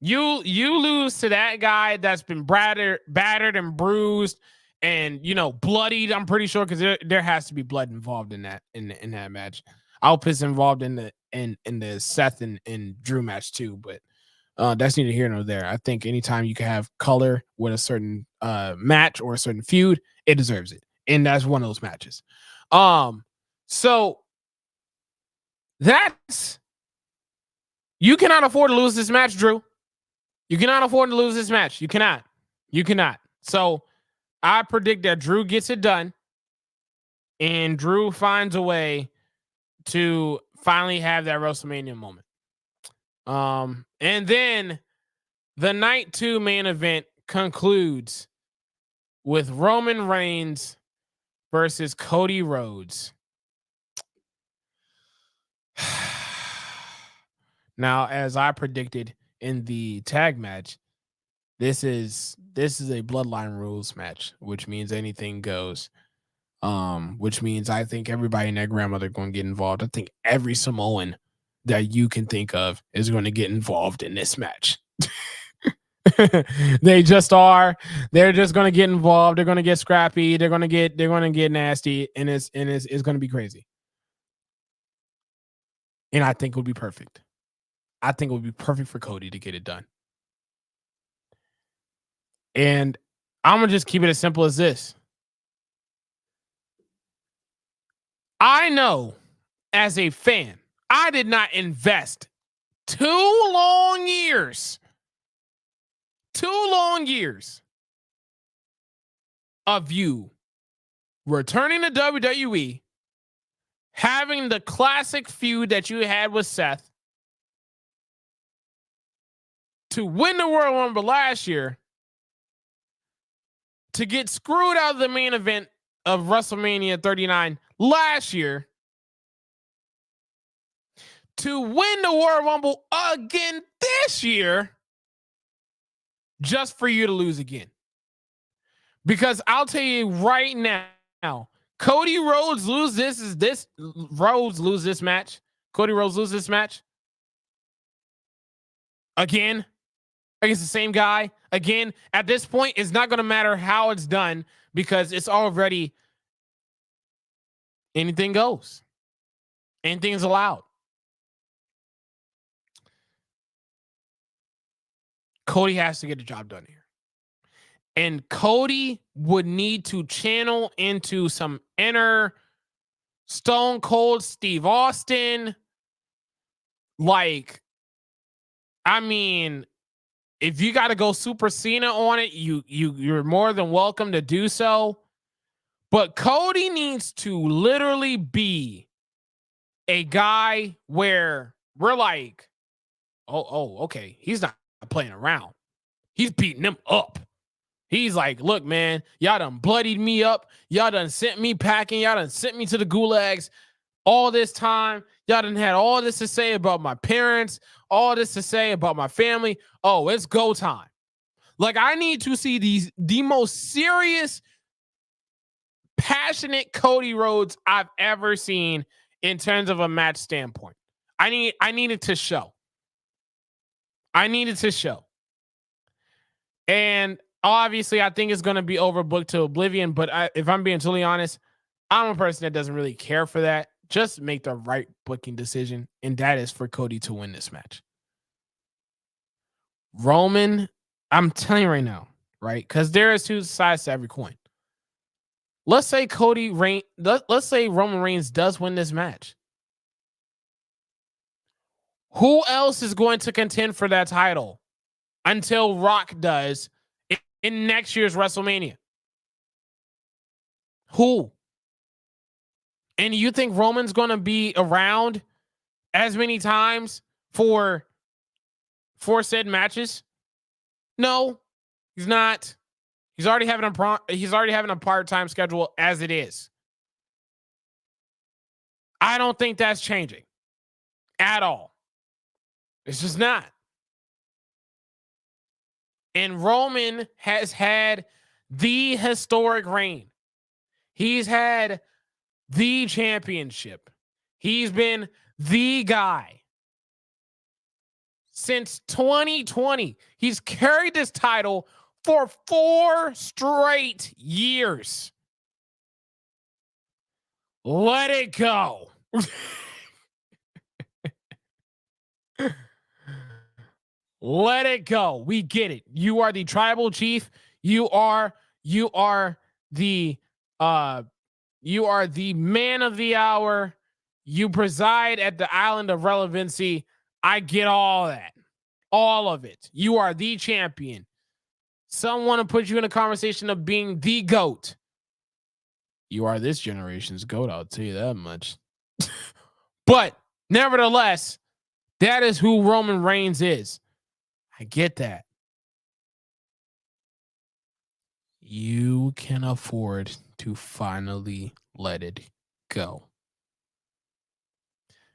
You lose to that guy that's been battered and bruised and bloodied. I'm pretty sure because there has to be blood involved in that that match. I'll piss involved in the Seth and Drew match too, but that's neither here nor there. I think anytime you can have color with a certain match or a certain feud, it deserves it, and that's one of those matches. So you cannot afford to lose this match, Drew. You cannot afford to lose this match. You cannot. So I predict that Drew gets it done and Drew finds a way to finally have that WrestleMania moment. And then the night 2 main event concludes with Roman Reigns versus Cody Rhodes. Now, as I predicted in the tag match, this is a bloodline rules match, which means anything goes. Which means I think everybody and their grandmother going to get involved. I think every Samoan that you can think of is going to get involved in this match. They just are. They're just going to get involved. They're going to get scrappy. They're going to get nasty, and it's going to be crazy. And I think it would be perfect. I think it would be perfect for Cody to get it done. And I'm going to just keep it as simple as this. I know as a fan, I did not invest 2 long years of you returning to WWE, having the classic feud that you had with Seth, to win the Royal Rumble last year, to get screwed out of the main event of WrestleMania 39 last year, to win the Royal Rumble again this year, just for you to lose again. Because I'll tell you right now, Cody Rhodes lose this? Is this Rhodes lose this match? Cody Rhodes lose this match again against the same guy again? At this point, it's not going to matter how it's done because it's already anything goes. Anything's allowed. Cody has to get the job done here. And Cody would need to channel into some inner Stone Cold Steve Austin. Like, I mean, if you got to go Super Cena on it, you're more than welcome to do so. But Cody needs to literally be a guy where we're like, oh, okay, he's not playing around. He's beating them up. He's like, look, man, y'all done bloodied me up. Y'all done sent me packing. Y'all done sent me to the gulags all this time. Y'all done had all this to say about my parents, all this to say about my family. Oh, it's go time. Like, I need to see the most serious, passionate Cody Rhodes I've ever seen in terms of a match standpoint. I needed to show. I needed to show. And obviously, I think it's going to be overbooked to oblivion. But if I'm being totally honest, I'm a person that doesn't really care for that. Just make the right booking decision. And that is for Cody to win this match. Roman, I'm telling you right now, right? Because there is two sides to every coin. Let's say let's say Roman Reigns does win this match. Who else is going to contend for that title until Rock does in next year's WrestleMania? Who? And you think Roman's going to be around as many times for said matches? No, he's not. He's already having a part-time schedule as it is. I don't think that's changing at all. It's just not. And Roman has had the historic reign. He's had the championship. He's been the guy. Since 2020, he's carried this title for 4 straight years. Let it go. Let it go. We get it. You are the tribal chief. You are the man of the hour. You preside at the island of relevancy. I get all that. All of it. You are the champion. Some want to put you in a conversation of being the GOAT. You are this generation's GOAT, I'll tell you that much. But nevertheless, that is who Roman Reigns is. I get that. You can afford to finally let it go.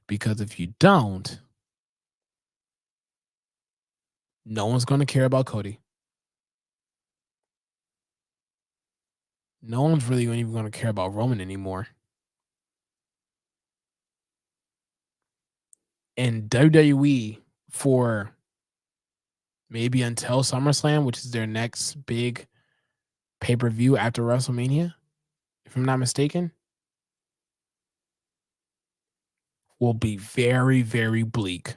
Because if you don't, no one's going to care about Cody. No one's really even going to care about Roman anymore. And WWE, for maybe until SummerSlam, which is their next big pay-per-view after WrestleMania, if I'm not mistaken, will be very, very bleak.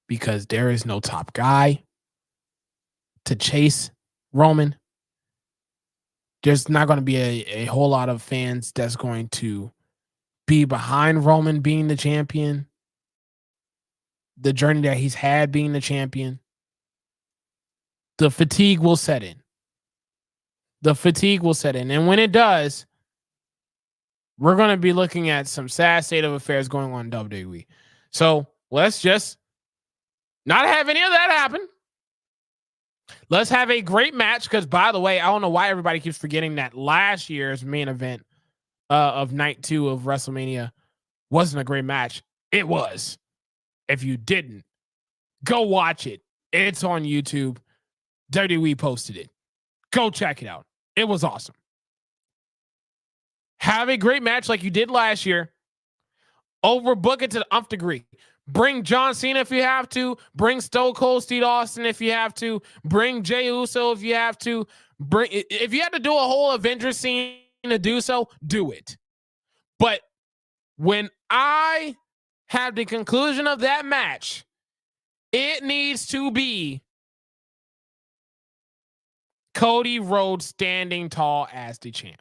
Because there is no top guy to chase Roman. There's not going to be a whole lot of fans that's going to be behind Roman being the champion. The journey that he's had being the champion. The fatigue will set in. And when it does, we're going to be looking at some sad state of affairs going on in WWE. So let's just not have any of that happen. Let's have a great match. Because, by the way, I don't know why everybody keeps forgetting that last year's main event of night 2 of WrestleMania wasn't a great match. It was. If you didn't, go watch it. It's on YouTube. WWE posted it. Go check it out. It was awesome. Have a great match like you did last year. Overbook it to the nth degree. Bring John Cena if you have to. Bring Stone Cold Steve Austin if you have to. Bring Jey Uso if you have to. If you had to do a whole Avengers scene to do so, do it. But when I have the conclusion of that match, it needs to be Cody Rhodes standing tall as the champ.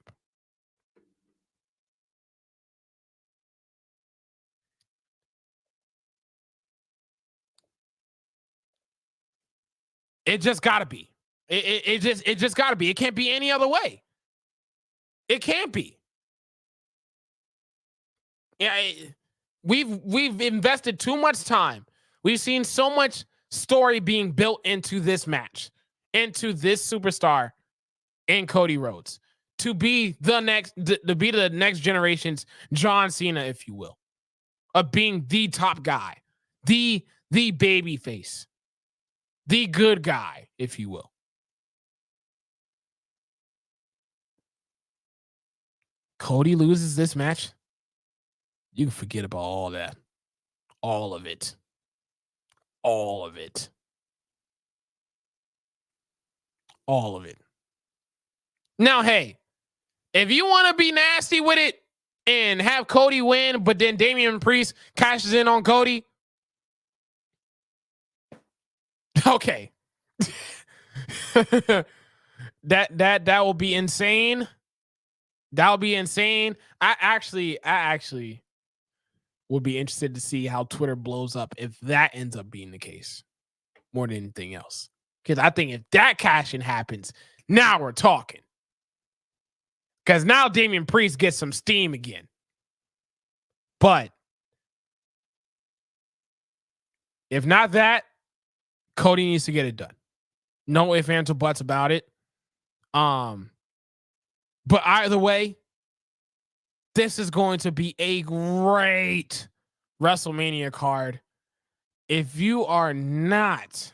It just gotta be. It just gotta be. It can't be any other way. It can't be. Yeah, we've invested too much time. We've seen so much story being built into this match, into this superstar in Cody Rhodes to be the next generation's John Cena, if you will, of being the top guy, the baby face, the good guy, if you will. Cody loses this match, you can forget about all that. All of it. All of it. All of it. Now, hey, if you want to be nasty with it and have Cody win, but then Damian Priest cashes in on Cody, okay. that will be insane. That'll be insane. I actually would be interested to see how Twitter blows up if that ends up being the case more than anything else. Because I think if that cash-in happens, now we're talking. Because now Damian Priest gets some steam again. But if not that, Cody needs to get it done. No ifs, ands, or buts about it. But either way, this is going to be a great WrestleMania card. If you are not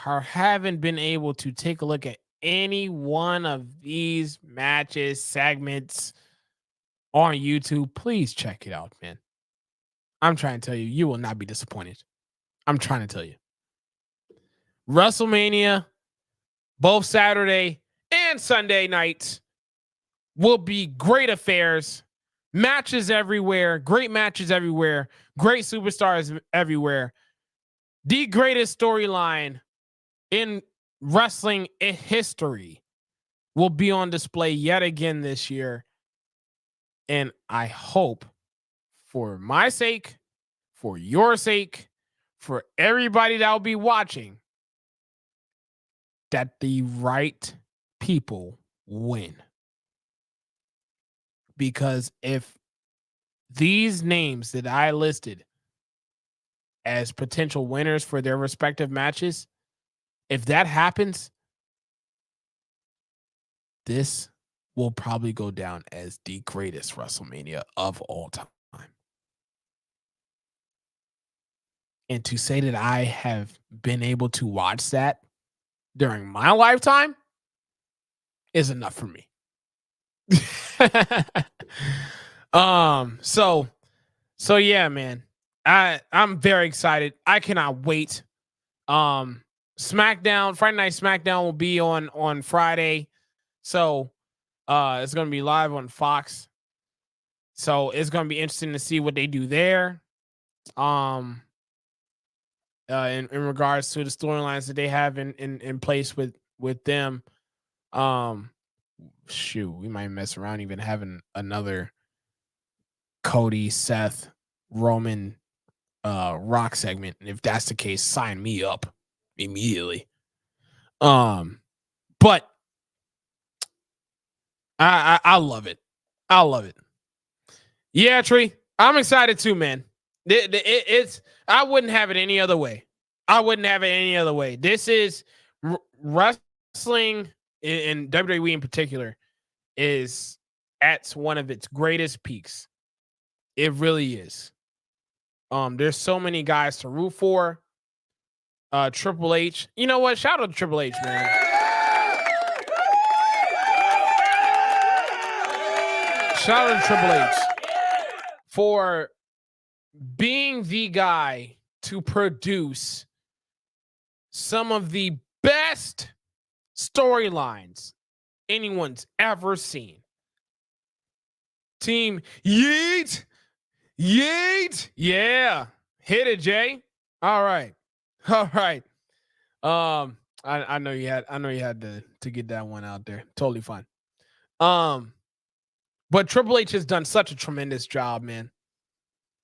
or haven't been able to take a look at any one of these matches, segments on YouTube, please check it out, man. I'm trying to tell you, you will not be disappointed. I'm trying to tell you. WrestleMania, both Saturday and Sunday nights, will be great affairs. Matches everywhere, great matches everywhere, great superstars everywhere. The greatest storyline in wrestling history will be on display yet again this year. And I hope, for my sake, for your sake, for everybody that will be watching, that the right people win. Because if these names that I listed as potential winners for their respective matches, if that happens, this will probably go down as the greatest WrestleMania of all time. And to say that I have been able to watch that during my lifetime is enough for me. So yeah, man. I'm very excited. I cannot wait. SmackDown, Friday Night SmackDown will be on Friday. So it's gonna be live on Fox. So it's gonna be interesting to see what they do there. In regards to the storylines that they have in place with them. Shoot, we might mess around even having another Cody, Seth, Roman, Rock segment. And if that's the case, sign me up immediately. But I love it. I love it. Yeah, Tree. I'm excited too, man. It's I wouldn't have it any other way. I wouldn't have it any other way. This is wrestling in WWE in particular is at one of its greatest peaks. It really is. There's so many guys to root for. Triple H. You know what? Shout out to Triple H, man. Shout out to Triple H for being the guy to produce some of the best storylines anyone's ever seen. Team Yeet. Yeet. Yeah. Hit it, Jay. All right. All right. I know you had to get that one out there. Totally fine. But Triple H has done such a tremendous job, man.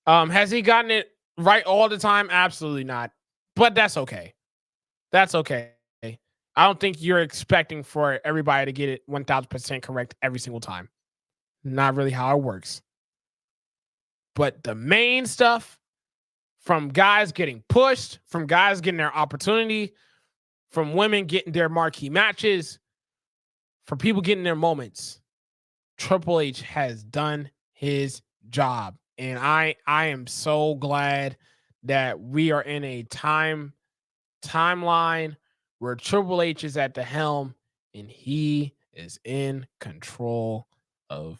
Has he gotten it right all the time? Absolutely not. But that's okay. That's okay. I don't think you're expecting for everybody to get it 1000% correct every single time. Not really how it works. But the main stuff, from guys getting pushed, from guys getting their opportunity, from women getting their marquee matches, for people getting their moments, Triple H has done his job. And I am so glad that we are in a timeline where Triple H is at the helm and he is in control of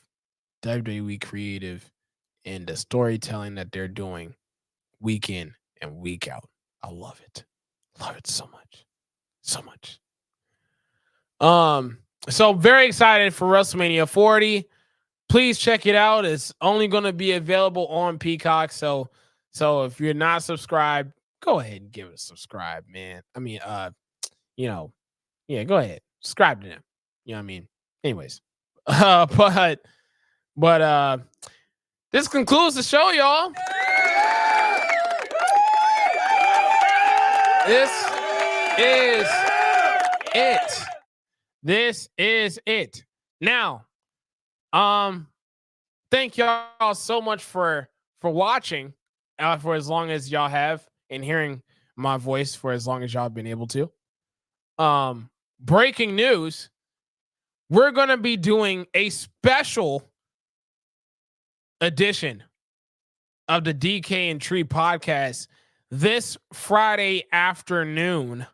WWE creative and the storytelling that they're doing week in and week out. I love it. Love it so much. So much. So very excited for WrestleMania 40. Please check it out. It's only going to be available on Peacock. So if you're not subscribed, go ahead and give it a subscribe, man. I mean, go ahead. Subscribe to them. You know what I mean? Anyways. But this concludes the show, y'all. This is it. This is it. Now, thank y'all so much for watching for as long as y'all have and hearing my voice for as long as y'all have been able to. Breaking news, we're going to be doing a special edition of the DK and Tree podcast this Friday afternoon,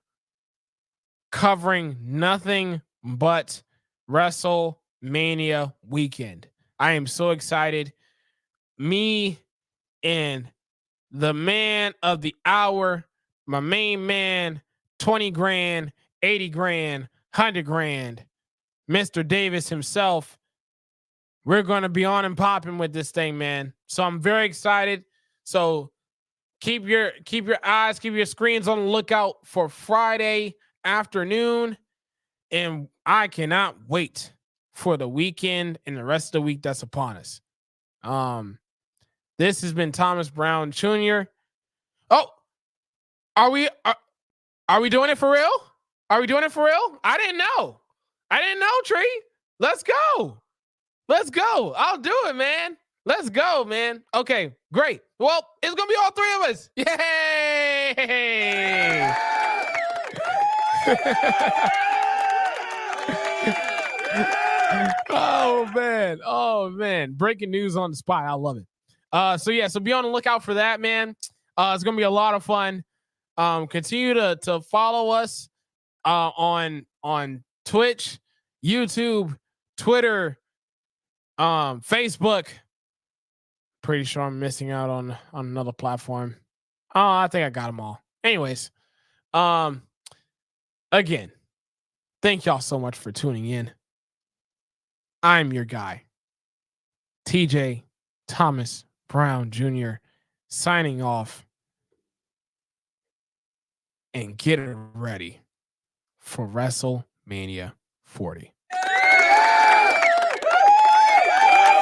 covering nothing but WrestleMania weekend. I am so excited. Me and the man of the hour, my main man, 20 grand, 80 grand, 100 grand, Mr. Davis himself. We're going to be on and popping with this thing, man. So I'm very excited. So keep your eyes, keep your screens on the lookout for Friday afternoon. And I cannot wait for the weekend and the rest of the week that's upon us. This has been Thomas Brown Jr. Oh, are we doing it for real? Are we doing it for real? I didn't know, Tree. Let's go. I'll do it, man. Let's go, man. Okay, great. Well, it's going to be all three of us. Yay! Oh man. Breaking news on the spot. I love it. So be on the lookout for that, man. It's going to be a lot of fun. Continue to follow us on Twitch, YouTube, Twitter, Facebook. Pretty sure I'm missing out on another platform. Oh, I think I got them all. Anyways, again, thank y'all so much for tuning in. I'm your guy, TJ Thomas Brown Jr., signing off. And get ready for WrestleMania 40.